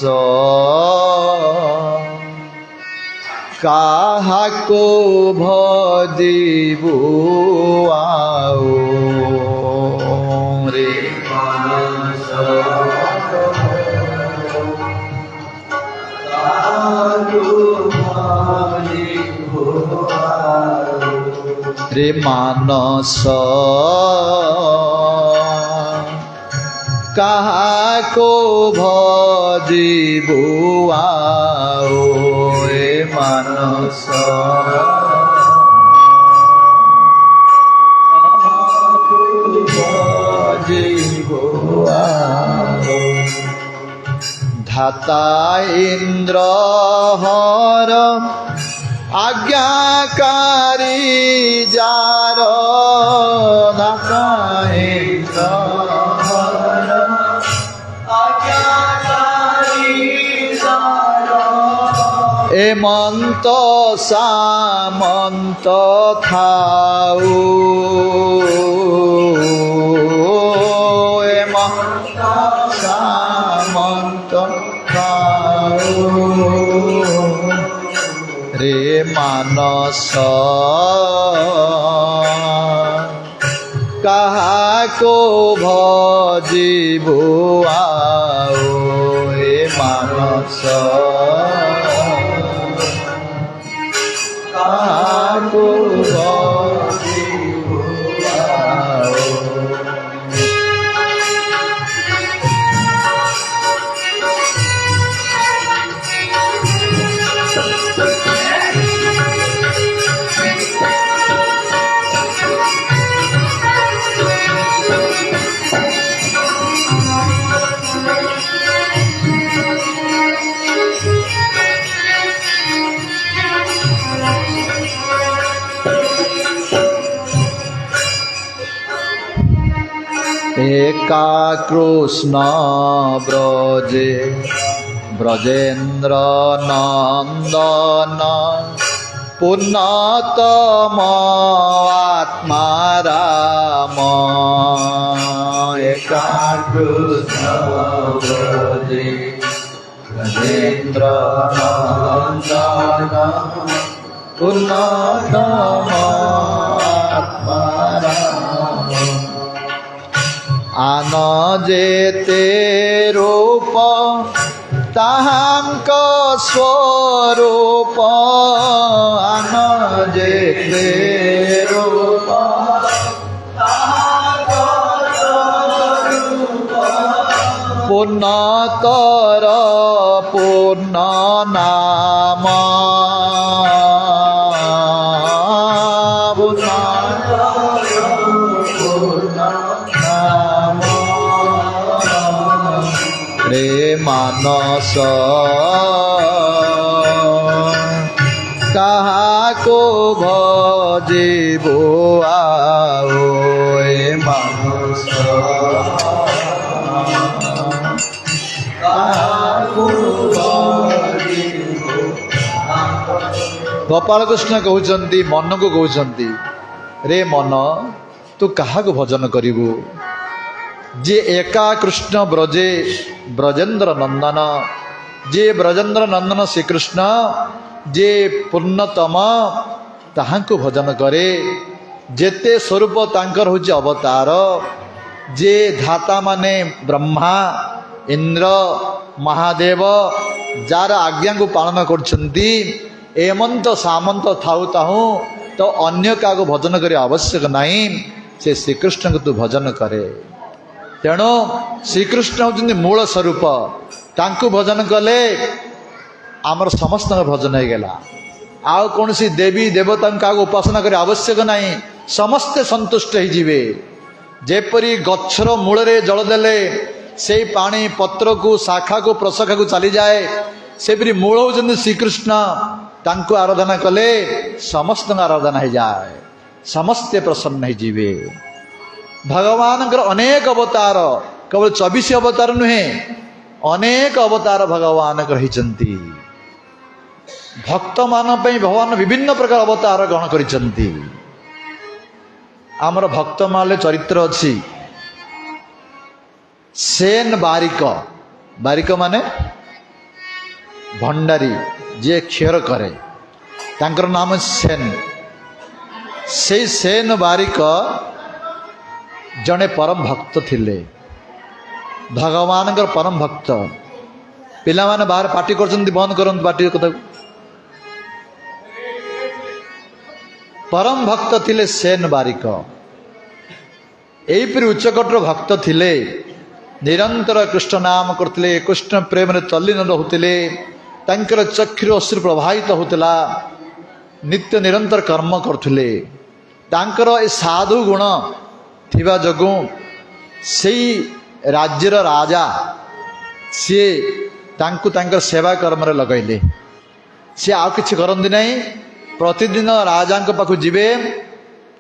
काहाको भजिबु आओ, रे मानस रे मानस काहाको भजिबु आओ, रे मानस भजिबु आओ। धाता इंद्र हर आज्ञाकारी जार, धाता इंद्र एमंत सामंत थाऊ, एमंत सामंत थाऊ। रे मानस काहाको भजिबु आओ, हे मानस काहाको भजिबु आओ। एका कृष्ण ब्रजे ब्रजेन्द्र नंदन, पुण्यतम आत्मा राम। एका कृष्ण ब्रजे ब्रजेन्द्र नंदन, पुण्यतम आत्मा राम। आन जेते रूप ताहांक स्वरूप, आन जेते रूप ताहांक स्वरूप। पूर्णतर पूर्ण नाम, ମାନସ କାହାକୁ ଭଜିବୁ ଆଉ ଏ ମାନସ କାହାକୁ ଭଜିବୁ। ଗୋପାଳ କୃଷ୍ଣ କହୁଛନ୍ତି, ମନକୁ କହୁଛନ୍ତି, ରେ ମନ ତୁ କାହାକୁ ଭଜନ କରିବୁ? ଯେ ଏକା କୃଷ୍ଣ ବ୍ରଜେ ବ୍ରଜେନ୍ଦ୍ର ନନ୍ଦନ, ଯେ ବ୍ରଜେନ୍ଦ୍ର ନନ୍ଦନ ଶ୍ରୀକୃଷ୍ଣ, ଯେ ପୂର୍ଣ୍ଣତମ ତାହାଙ୍କୁ ଭଜନ କରେ। ଯେତେ ସ୍ୱରୂପ ତାଙ୍କର ହେଉଛି ଅବତାର, ଯେ ଧାତା ମାନେ ବ୍ରହ୍ମା ଇନ୍ଦ୍ର ମହାଦେବ ଯାର ଆଜ୍ଞାକୁ ପାଳନ କରୁଛନ୍ତି, ଏମନ୍ତ ସାମନ୍ତ ଥାଉ ତାହୁଁ ତ ଅନ୍ୟ କାହାକୁ ଭଜନ କରିବା ଆବଶ୍ୟକ ନାହିଁ, ସେ ଶ୍ରୀକୃଷ୍ଣଙ୍କୁ ତୁ ଭଜନ କରେ। ତେଣୁ ଶ୍ରୀକୃଷ୍ଣ ହେଉଛନ୍ତି ମୂଳ ସ୍ୱରୂପ, ତାଙ୍କୁ ଭଜନ କଲେ ଆମର ସମସ୍ତଙ୍କ ଭଜନ ହେଇଗଲା। ଆଉ କୌଣସି ଦେବୀ ଦେବତାଙ୍କୁ କାହାକୁ ଉପାସନା କରିବା ଆବଶ୍ୟକ ନାହିଁ, ସମସ୍ତେ ସନ୍ତୁଷ୍ଟ ହେଇଯିବେ। ଯେପରି ଗଛର ମୂଳରେ ଜଳ ଦେଲେ ସେଇ ପାଣି ପତ୍ରକୁ ଶାଖାକୁ ପ୍ରଶାଖାକୁ ଚାଲିଯାଏ, ସେପରି ମୂଳ ହେଉଛନ୍ତି ଶ୍ରୀକୃଷ୍ଣ, ତାଙ୍କୁ ଆରାଧନା କଲେ ସମସ୍ତଙ୍କ ଆରାଧନା ହେଇଯାଏ, ସମସ୍ତେ ପ୍ରସନ୍ନ ହେଇଯିବେ। ଭଗବାନଙ୍କର ଅନେକ ଅବତାର, କେବଳ 24 ଅବତାର ନୁହେଁ, ଅନେକ ଅବତାର ଭଗବାନଙ୍କର ହେଇଛନ୍ତି। ଭକ୍ତମାନଙ୍କ ପାଇଁ ଭଗବାନ ବିଭିନ୍ନ ପ୍ରକାର ଅବତାର ଗ୍ରହଣ କରିଛନ୍ତି। ଆମର ଭକ୍ତମାଲେ ଚରିତ୍ର ଅଛି। ସେନ ବାରିକ, ବାରିକ ମାନେ ଭଣ୍ଡାରୀ, ଯିଏ କ୍ଷୀର କରେ, ତାଙ୍କର ନାମ ସେନ। ସେଇ ସେନ ବାରିକ ଜଣେ ପରମ ଭକ୍ତ ଥିଲେ, ଭଗବାନଙ୍କର ପରମ ଭକ୍ତ। ପିଲାମାନେ ବାହାରେ ପାଟି କରୁଛନ୍ତି, ବନ୍ଦ କରନ୍ତୁ ପାଟି କଥାକୁ। ପରମ ଭକ୍ତ ଥିଲେ ସେନ ବାରିକ। ଏହିପରି ଉଚ୍ଚକୋଟର ଭକ୍ତ ଥିଲେ, ନିରନ୍ତର କୃଷ୍ଣ ନାମ କରୁଥିଲେ, କୃଷ୍ଣ ପ୍ରେମରେ ତଲ୍ଲୀନ ରହୁଥିଲେ, ତାଙ୍କର ଚକ୍ଷୁରୁ ଅଶ୍ରୁ ପ୍ରବାହିତ ହେଉଥିଲା, ନିତ୍ୟ ନିରନ୍ତର କର୍ମ କରୁଥିଲେ। ତାଙ୍କର ଏ ସାଧୁ ଗୁଣ ଥିବା ଯୋଗୁଁ ସେଇ ରାଜ୍ୟର ରାଜା ସିଏ ତାଙ୍କୁ ତାଙ୍କର ସେବା କର୍ମରେ ଲଗାଇଲେ। ସିଏ ଆଉ କିଛି କରନ୍ତି ନାହିଁ, ପ୍ରତିଦିନ ରାଜାଙ୍କ ପାଖକୁ ଯିବେ,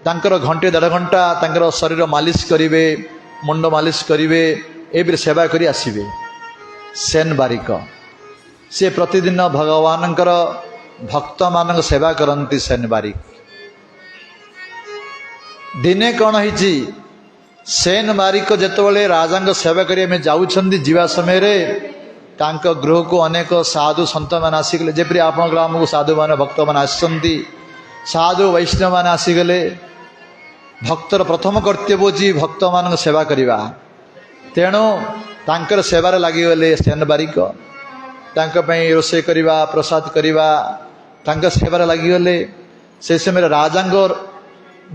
ତାଙ୍କର ଘଣ୍ଟେ 1.5 ଘଣ୍ଟା ତାଙ୍କର ଶରୀର ମାଲିସ କରିବେ, ମୁଣ୍ଡ ମାଲିସ କରିବେ, ଏପରି ସେବା କରି ଆସିବେ। ସେନ ବାରିକ ସେ ପ୍ରତିଦିନ ଭଗବାନଙ୍କର ଭକ୍ତମାନଙ୍କ ସେବା କରନ୍ତି। ସେନ ବାରିକ ଦିନେ କ'ଣ ହେଇଛି, ସେନ ବାରିକ ଯେତେବେଳେ ରାଜାଙ୍କ ସେବା କରିବା ପାଇଁ ଯାଉଛନ୍ତି, ଯିବା ସମୟରେ ତାଙ୍କ ଗୃହକୁ ଅନେକ ସାଧୁ ସନ୍ତମାନେ ଆସିଗଲେ। ଯେପରି ଆପଣଙ୍କ ଗ୍ରାମକୁ ସାଧୁମାନେ ଭକ୍ତମାନେ ଆସିଛନ୍ତି, ସାଧୁ ବୈଷ୍ଣବମାନେ ଆସିଗଲେ। ଭକ୍ତର ପ୍ରଥମ କର୍ତ୍ତବ୍ୟ ହେଉଛି ଭକ୍ତମାନଙ୍କ ସେବା କରିବା। ତେଣୁ ତାଙ୍କର ସେବାରେ ଲାଗିଗଲେ ସେନ ବାରିକ। ତାଙ୍କ ପାଇଁ ରୋଷେଇ କରିବା, ପ୍ରସାଦ କରିବା, ତାଙ୍କ ସେବାରେ ଲାଗିଗଲେ। ସେ ସମୟରେ ରାଜାଙ୍କ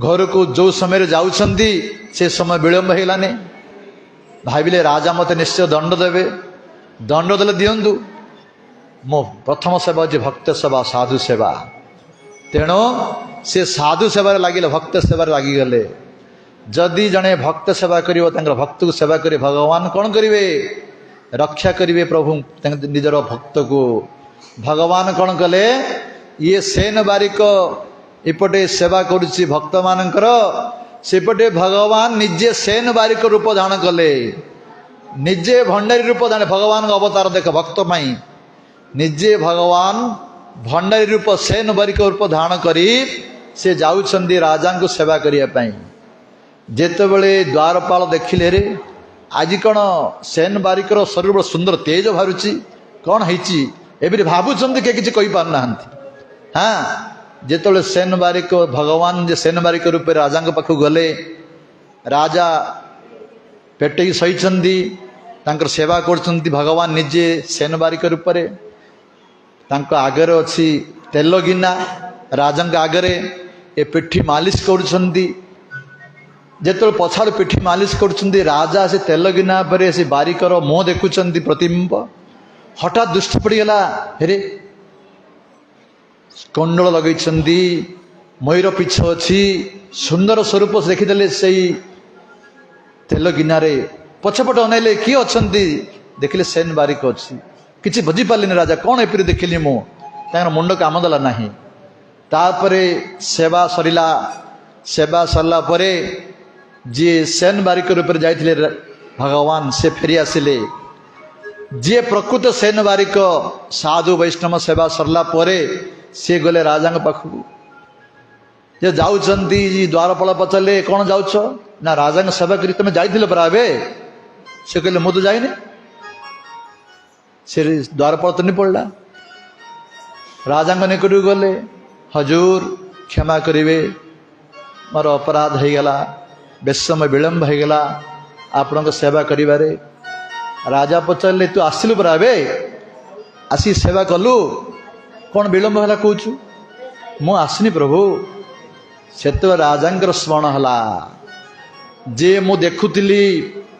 ଘରକୁ ଯେଉଁ ସମୟରେ ଯାଉଛନ୍ତି, ସେ ସମୟ ବିଳମ୍ବ ହେଇଗଲାନି। ଭାବିଲେ ରାଜା ମୋତେ ନିଶ୍ଚୟ ଦଣ୍ଡ ଦେବେ, ଦଣ୍ଡ ଦେଲେ ଦିଅନ୍ତୁ, ମୋ ପ୍ରଥମ ସେବା ହେଉଛି ଭକ୍ତ ସେବା, ସାଧୁ ସେବା। ତେଣୁ ସେ ସାଧୁ ସେବାରେ ଲାଗିଲେ, ଭକ୍ତ ସେବାରେ ଲାଗିଗଲେ। ଯଦି ଜଣେ ଭକ୍ତ ସେବା କରିବ, ତାଙ୍କର ଭକ୍ତକୁ ସେବା କରି ଭଗବାନ କ'ଣ କରିବେ? ରକ୍ଷା କରିବେ ପ୍ରଭୁ ନିଜର ଭକ୍ତକୁ। ଭଗବାନ କ'ଣ କଲେ? ଇଏ ସେନ ବାରିକ ଏପଟେ ସେବା କରୁଛି ଭକ୍ତମାନଙ୍କର, ସେପଟେ ଭଗବାନ ନିଜେ ସେନ ବାରିକ ରୂପ ଧାରଣ କଲେ, ନିଜେ ଭଣ୍ଡାରୀ ରୂପ ଧାରଣ। ଭଗବାନଙ୍କ ଅବତାର ଦେଖ, ଭକ୍ତ ପାଇଁ ନିଜେ ଭଗବାନ ଭଣ୍ଡାରୀ ରୂପ ସେନ ବାରିକ ରୂପ ଧାରଣ କରି ସେ ଯାଉଛନ୍ତି ରାଜାଙ୍କୁ ସେବା କରିବା ପାଇଁ। ଯେତେବେଳେ ଦ୍ୱାରପାଳ ଦେଖିଲେ, ରେ ଆଜି କ'ଣ ସେନ ବାରିକର ଶରୀର ବଡ଼ ସୁନ୍ଦର ତେଜ ବାହାରୁଛି, କ'ଣ ହେଇଛି? ଏପରି ଭାବୁଛନ୍ତି, କିଏ କିଛି କହିପାରୁନାହାନ୍ତି। ଯେତେବେଳେ ସେନ ବାରିକ, ଭଗବାନ ଯେ ସେନ ବାରିକ ରୂପରେ ରାଜାଙ୍କ ପାଖକୁ ଗଲେ, ରାଜା ପେଟେଇ ଶୋଇଛନ୍ତି, ତାଙ୍କର ସେବା କରୁଛନ୍ତି। ଭଗବାନ ନିଜେ ସେନ ବାରିକ ରୂପରେ, ତାଙ୍କ ଆଗରେ ଅଛି ତେଲ ଗିନା, ରାଜାଙ୍କ ଆଗରେ ଏ ପିଠି ମାଲିସ କରୁଛନ୍ତି। ଯେତେବେଳେ ପଛାଡ଼ୁ ପିଠି ମାଲିସ କରୁଛନ୍ତି, ରାଜା ସେ ତେଲ ଗିନା ଉପରେ ସେ ବାରିକର ମୁହଁ ଦେଖୁଛନ୍ତି, ପ୍ରତିବିମ୍ବ। ହଠାତ୍ ଦୃଷ୍ଟି ପଡ଼ିଗଲା, ହେରେ କୁଣ୍ଡଳ ଲଗେଇଛନ୍ତି, ମୟୂର ପିଛ ଅଛି, ସୁନ୍ଦର ସ୍ୱରୂପ ଦେଖିଦେଲେ। ସେଇ ତେଲ ଗିନାରେ ପଛପଟେ ଅନେଇଲେ, କିଏ ଅଛନ୍ତି? ଦେଖିଲେ ସେନ ବାରିକ ଅଛି। କିଛି ବୁଝିପାରିଲିନି ରାଜା, କ'ଣ ଏପରି ଦେଖିଲି ମୁଁ, ତାଙ୍କର ମୁଣ୍ଡ କାମ ଦେଲା ନାହିଁ। ତାପରେ ସେବା ସରିଲା। ସେବା ସରିଲା ପରେ ଯିଏ ସେନ ବାରିକ ରୂପରେ ଯାଇଥିଲେ ଭଗବାନ, ସେ ଫେରି ଆସିଲେ। ଯିଏ ପ୍ରକୃତ ସେନ ବାରିକ ସାଧୁ ବୈଷ୍ଣବ ସେବା ସରିଲା ପରେ ସିଏ ଗଲେ ରାଜାଙ୍କ ପାଖକୁ। ଯେ ଯାଉଛନ୍ତି, ଦ୍ୱାରପାଳ ପଚାରିଲେ କ'ଣ ଯାଉଛ? ନା ରାଜାଙ୍କ ସେବା କରି ତମେ ଯାଇଥିଲ ପରା ଏବେ। ସେ କହିଲେ ମୁଁ ତ ଯାଇନି। ସେ ଦ୍ୱାରପାଳ ତୁନି ପଡ଼ିଲା। ରାଜାଙ୍କ ନିକଟକୁ ଗଲେ, ହଜୁର କ୍ଷମା କରିବେ, ମୋର ଅପରାଧ ହେଇଗଲା, ବେଶମ ବିଳମ୍ବ ହେଇଗଲା ଆପଣଙ୍କ ସେବା କରିବାରେ। ରାଜା ପଚାରିଲେ ତୁ ଆସିଲୁ ପରା ଏବେ, ଆସି ସେବା କଲୁ, କ'ଣ ବିଳମ୍ବ ହେଲା କହୁଛୁ? ମୁଁ ଆସିନି ପ୍ରଭୁ। ସେତେବେଳେ ରାଜାଙ୍କର ସ୍ମରଣ ହେଲା ଯେ ମୁଁ ଦେଖୁଥିଲି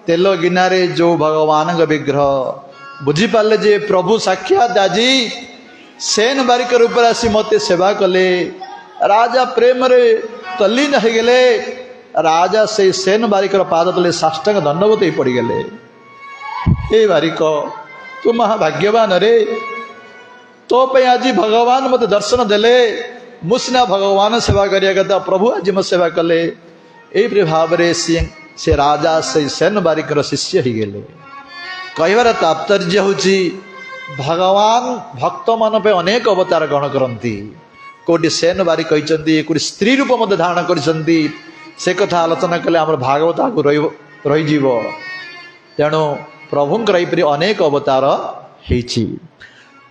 ତେଲ ଗିନାରେ ଯୋଉ ଭଗବାନଙ୍କ ବିଗ୍ରହ। ବୁଝିପାରିଲେ ଯେ ପ୍ରଭୁ ସାକ୍ଷାତ ଆଜି ସେନ ବାରିକ ରୂପରେ ଆସି ମୋତେ ସେବା କଲେ। ରାଜା ପ୍ରେମରେ ତଲ୍ଲୀନ ହେଇଗଲେ। ରାଜା ସେଇ ସେନ ବାରିକର ପାଦ ତଳେ ସାଷ୍ଟାଙ୍ଗ ଦଣ୍ଡବତ ହେଇ ପଡ଼ିଗଲେ। ହେ ବାରିକ, ତୁ ମହାଭାଗ୍ୟବାନ ରେ, ତୋ ପାଇଁ ଆଜି ଭଗବାନ ମୋତେ ଦର୍ଶନ ଦେଲେ। ମୁଁ ସିନା ଭଗବାନ ସେବା କରିବା କଥା, ପ୍ରଭୁ ଆଜି ମୋ ସେବା କଲେ। ଏଇପରି ଭାବରେ ସେ ରାଜା ସେଇ ସେନ ବାରିକର ଶିଷ୍ୟ ହେଇଗଲେ। କହିବାର ତାତ୍ପର୍ଯ୍ୟ ହେଉଛି ଭଗବାନ ଭକ୍ତମାନଙ୍କ ପାଇଁ ଅନେକ ଅବତାର ଗ୍ରହଣ କରନ୍ତି। କୋଉଠି ସେନ ବାରିକ କହିଛନ୍ତି, କୋଉଠି ସ୍ତ୍ରୀ ରୂପ ମଧ୍ୟ ଧାରଣ କରିଛନ୍ତି। ସେ କଥା ଆଲୋଚନା କଲେ ଆମର ଭାଗବତ ଆଗକୁ ରହିଯିବ। ତେଣୁ ପ୍ରଭୁଙ୍କର ଏହିପରି ଅନେକ ଅବତାର ହେଇଛି।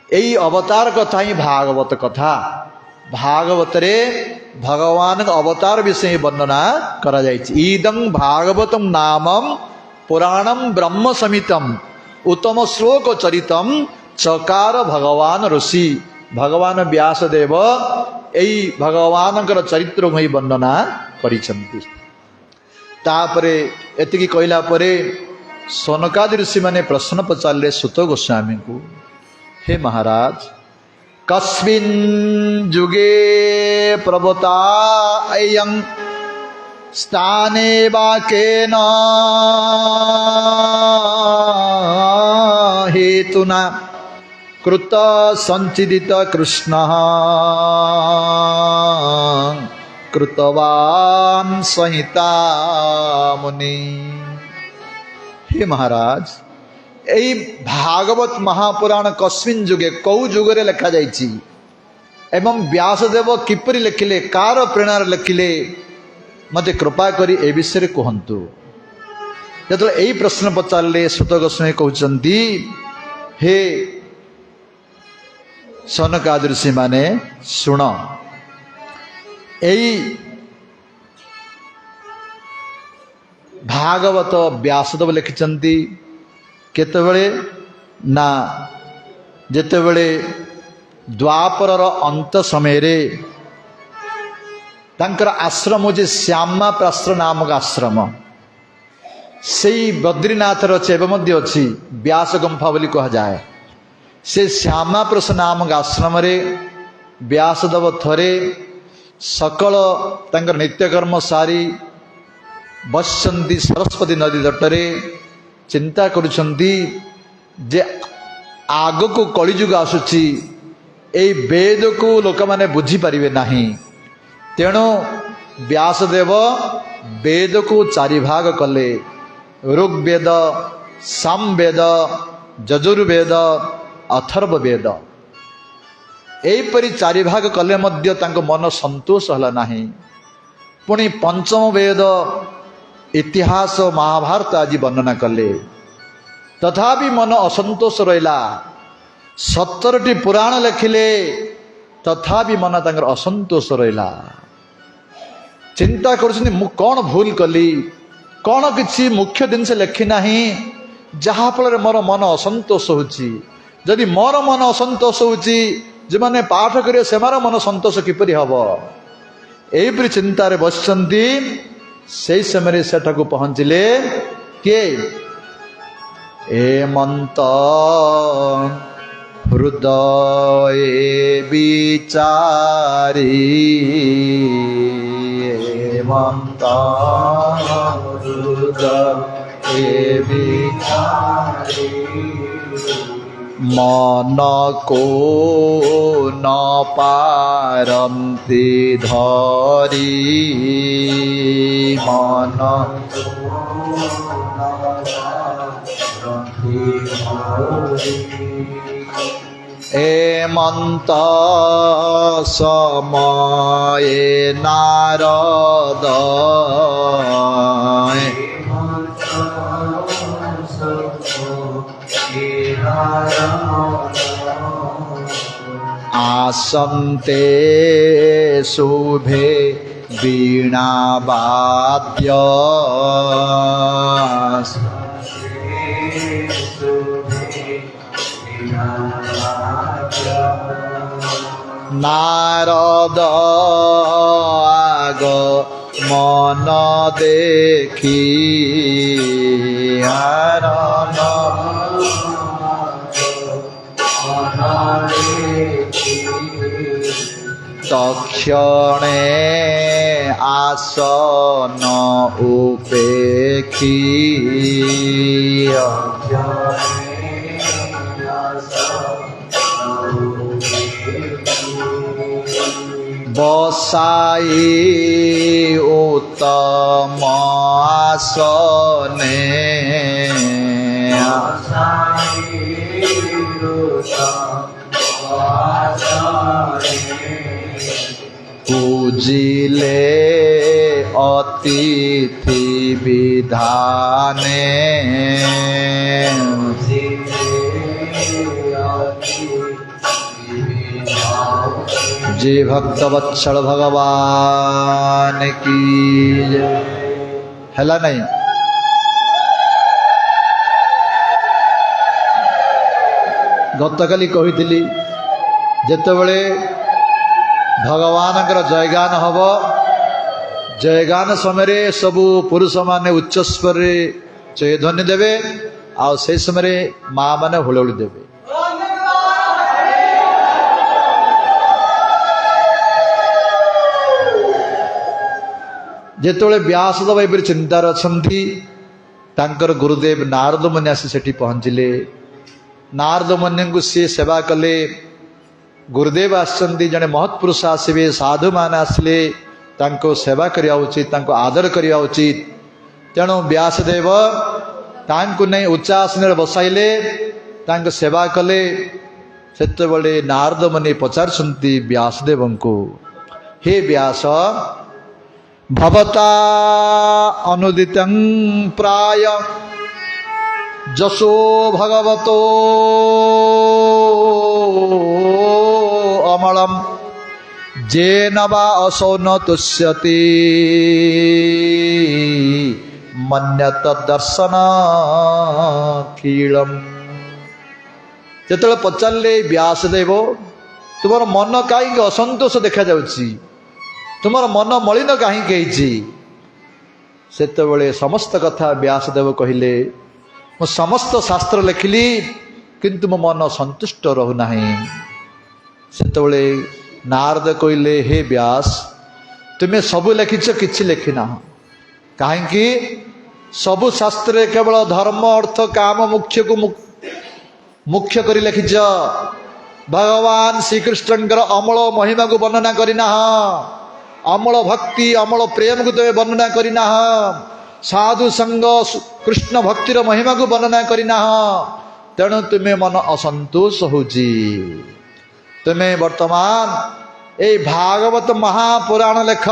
ଏଇ ଅବତାର କଥା ହିଁ ଭାଗବତ କଥା। ଭାଗବତରେ ଭଗବାନଙ୍କ ଅବତାର ବିଷୟ ବର୍ଣ୍ଣନା କରାଯାଇଛି। ଇଦଂ ଭାଗବତଂ ନାମଂ ପୁରାଣଂ ବ୍ରହ୍ମ ସମିତଂ ଉତ୍ତମ ଶ୍ଲୋକ ଚରିତଂ ଚକାର ଭଗବାନ ଋଷି। ଭଗବାନ ବ୍ୟାସଦେବ ଏଇ ଭଗବାନଙ୍କର ଚରିତ୍ରକୁ ହିଁ ବର୍ଣ୍ଣନା କରିଛନ୍ତି। ତାପରେ ଏତିକି କହିଲା ପରେ ସନକାଦି ଋଷିମାନେ ପ୍ରଶ୍ନ ପଚାରିଲେ ସୁତ ଗୋସ୍ୱାମୀଙ୍କୁ, ହେ ମହାରାଜ, କସ୍ମିନ୍ ଯୁଗେ ପ୍ରବତା ଅୟଂ ସ୍ଥାନେ ବା କେନ ହେତୁନା କୃତ ସଞ୍ଚିଦିତ କୃଷ୍ଣ କୃତବାନ୍ ସଂହିତା ମୁନି। हे महाराज, এই ভাগবত মহাপুরাণ কস্মিন যুগে কৌ যুগরে লেখা যাইছি এবং ব্যাসদেব কিপরি লেখিলে, কার প্রেরণার লেখিলে, মতে কৃপা করি এ বিষয়ে কুহতু। যেতবে এই প্রশ্ন পচারিলে সুত গোস্বামী কହୁଛନ୍ତି, হে সনকাদি ঋষি মানে শুণ, এই ଭାଗବତ ବ୍ୟାସଦେବ ଲେଖିଛନ୍ତି କେତେବେଳେ ନା ଯେତେବେଳେ ଦ୍ୱାପରର ଅନ୍ତ ସମୟରେ ତାଙ୍କର ଆଶ୍ରମ ହେଉଛି ଶ୍ୟାମାପ୍ରସ୍ର ନାମକ ଆଶ୍ରମ। ସେଇ ବଦ୍ରୀନାଥର ଅଛି, ଏବେ ମଧ୍ୟ ଅଛି, ବ୍ୟାସ ଗୁମ୍ଫା ବୋଲି କୁହାଯାଏ। ସେ ଶ୍ୟାମାପ୍ରସ୍ର ନାମକ ଆଶ୍ରମରେ ବ୍ୟାସଦେବ ଥରେ ସକଳ ତାଙ୍କର ନିତ୍ୟକର୍ମ ସାରି ବସିଛନ୍ତି ସରସ୍ୱତୀ ନଦୀ ତଟରେ। ଚିନ୍ତା କରୁଛନ୍ତି ଯେ ଆଗକୁ କଳିଯୁଗ ଆସୁଛି, ଏଇ ବେଦକୁ ଲୋକମାନେ ବୁଝିପାରିବେ ନାହିଁ। ତେଣୁ ବ୍ୟାସଦେବ ବେଦକୁ ଚାରି ଭାଗ କଲେ। ଋଗ୍ବେଦ, ସାମବେଦ, ଯଜୁର୍ବେଦ, ଅଥର୍ବବେଦ। ଏହିପରି ଚାରି ଭାଗ କଲେ ମଧ୍ୟ ତାଙ୍କ ମନ ସନ୍ତୋଷ ହେଲା ନାହିଁ। ପୁଣି ପଞ୍ଚମ ବେଦ ଇତିହାସ ମହାଭାରତ ଆଜି ବର୍ଣ୍ଣନା କଲେ, ତଥାପି ମନ ଅସନ୍ତୋଷ ରହିଲା। 17ଟି ପୁରାଣ ଲେଖିଲେ, ତଥାପି ମନ ତାଙ୍କର ଅସନ୍ତୋଷ ରହିଲା। ଚିନ୍ତା କରୁଛନ୍ତି ମୁଁ କ'ଣ ଭୁଲ କଲି, କ'ଣ କିଛି ମୁଖ୍ୟ ଜିନିଷ ଲେଖି ନାହିଁ ଯାହାଫଳରେ ମୋର ମନ ଅସନ୍ତୋଷ ହେଉଛି। ଯଦି ମୋର ମନ ଅସନ୍ତୋଷ ହେଉଛି, ଯେଉଁମାନେ ପାଠ କରିବେ ସେମାନଙ୍କ ମନ ସନ୍ତୋଷ କିପରି ହେବ? ଏହିପରି ଚିନ୍ତାରେ ବସିଛନ୍ତି। ସେହି ସମୟରେ ସେଠାକୁ ପହଞ୍ଚିଲେ କିଏ? ହେମନ୍ତ ହୃଦୟ ବିଚାରି, ହେମନ୍ତ ହୃଦୟ ବିଚାରି मन को न पारन्ति धरी मन एमंत समये नारद आसन्ते शुभे वीणावाद्य नारद आग मन देखी तक्षणे आसन उपेक्षी बसाई उत्तम आसने पूजिले अतिथि विधाने जे भक्तवत्सल भगवान की हैला नहीं गतकाली कही जेतेबेले भगवानकर जयगान हब जयगान समय सबू पुरुष माने उच्च स्वर जयध्वनि देवे आ से समय माँ माने हुलहुली देवे जेतेबेले व्यासदेव एबे चिंतार अछंती तांकर गुरुदेव नारद मुनि आसी सेठी पहुंचले नारद मुनि को सी सेवा कले गुरुदेव आसचंदी जने महत्पुरुष आसबे साधु मान आसले तांको सेवा करिया उचित तांको आदर करिया उचित तेणु व्यासदेव तांको नहीं उच्चा आसन बसाइले तांको सेवा कले सेतेबेले नारद मुनि पचारछंती व्यासदेव को हे व्यास भवता अनुदितं प्राय जसो भगवतो अमलम जेन वा असौ न तुष्यति मन्यत दर्शनाखिलम जेतेबेले पचारे व्यासदेव तुमर मन कहीं असंतोष देखा जाउछि तुमर मन मलिन कहीं कही सेतेबेले समस्त कथा व्यासदेव कहले मु समस्त शास्त्र लिखिली किंतु मो मन संतुष्ट रहूना सेतेबेले नारद कहले हे व्यास तुम्हें सबू लिखिच किछि लिखिना कहीं सबु शास्त्र केवल धर्म अर्थ काम मुख्य को मुख्य करी लिखिच भगवान श्रीकृष्णकर अमल महिमा को वर्णना करना अमल भक्ति अमल प्रेम को तुम्हें वर्णना करना साधु संग कृष्ण भक्तिर महिमा को वर्णना करना तेणु तुम्हें मन असंतोष होजी तुम्हें वर्तमान ए भागवत महापुराण लेख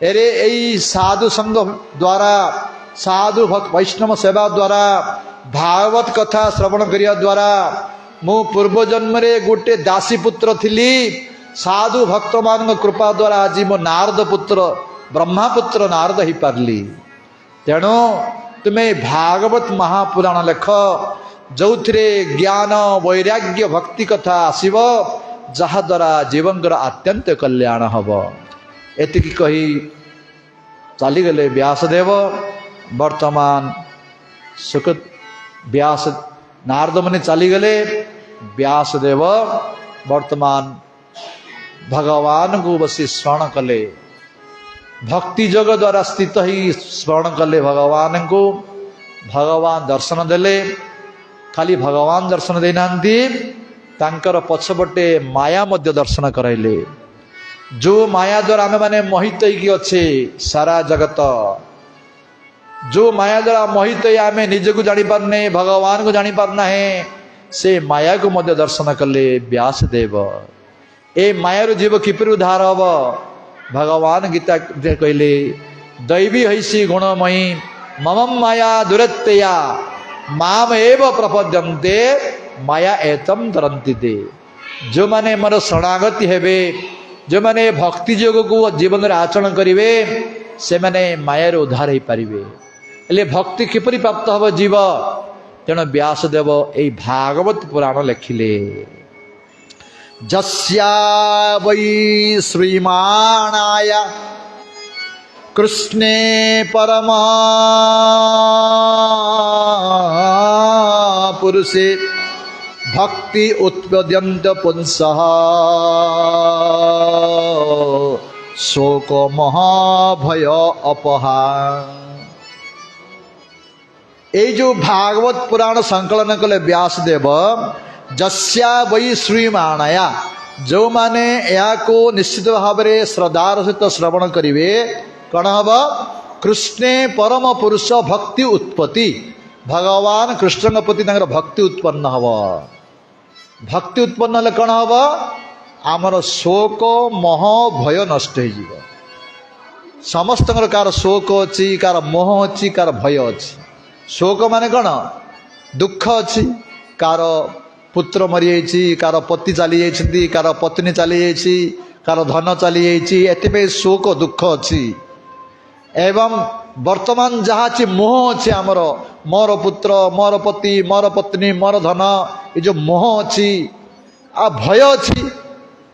एरे यही साधु संग द्वारा साधु भक्त वैष्णव सेवा द्वारा भागवत कथा श्रवण करिया द्वारा मु पूर्व जन्म रे गोटे दासी पुत्र थिली साधु भक्त मान कृपा द्वारा आज मो नारद पुत्र ब्रह्मापुत्र नारद ही पारली तेणु तुम्हें भागवत महापुराण लेख जो ज्ञान वैराग्य भक्ति कथा आसब जहा द्वारा जीवन आत्यंत कल्याण हम एतिकी कही चलीगले व्यासदेव वर्तमान सुख व्यास नारद मुनि चलीगले व्यासदेव वर्तमान भगवान को बसी स्मरण कले भक्ति जोग द्वारा स्थित ही स्मरण कले भगवान को भगवान दर्शन देले खाली भगवान दर्शन देना तांकर पछपटे माया मध्य दर्शन कराइले जो माया द्वारा आमे माने मोहित होइकी अच्छे सारा जगत जो माया द्वारा मोहित आमे निज को जानी पारने भगवान को जानी पारना है से माया को मध्य दर्शन कले व्यास देव ए माया जीव किपर उद्धार हम भगवान गीता कहले दैवी हैसी गुणमयी मम माया दुरत्तया माम एव प्रपद्यन्ते माया एतम तरंती दे जो माने मोर शरणागति हेबे जो माने भक्ति योग को जीवन में आचरण करेंगे से माने माया उद्धार हो पारे भक्ति किपरि प्राप्त हम जीव तेणु व्यासदेव यही भागवत पुराण लिखिले जस्या वै श्रीमाणाय कृष्णे परम पुरुषे भक्ति उत्पद्यन्त पुंसः शोक महाभय अपहा। ये जो भागवत पुराण संकलन कले व्यासदेव जस्या वै श्रीमाणया जो माने या को निश्चित भाव में श्रद्धार सहित श्रवण करेंगे कौन हम कृष्णे परम पुरुष भक्ति उत्पत्ति भगवान कृष्ण प्रति भक्ति उत्पन्न हम भक्ति उत्पन्न हेल्ले कौन हम आमर शोक मोह भय नष्ट हो समस्त कार शोक अच्छी कार मोह अच्छी कार भय अच्छी शोक माने कौन दुख अच्छी कार पुत्र मरी जाइए कार पति चली जाइए कार पत्नी चली जाइए कार धन चली जाइए शोक दुख अच्छी एवं वर्तमान जहाँ अच्छी मोह अच्छे आमर मोर पुत्र मोर पति मोर पत्नी मोर धन ये जो मोह अच्छी आ भय अच्छी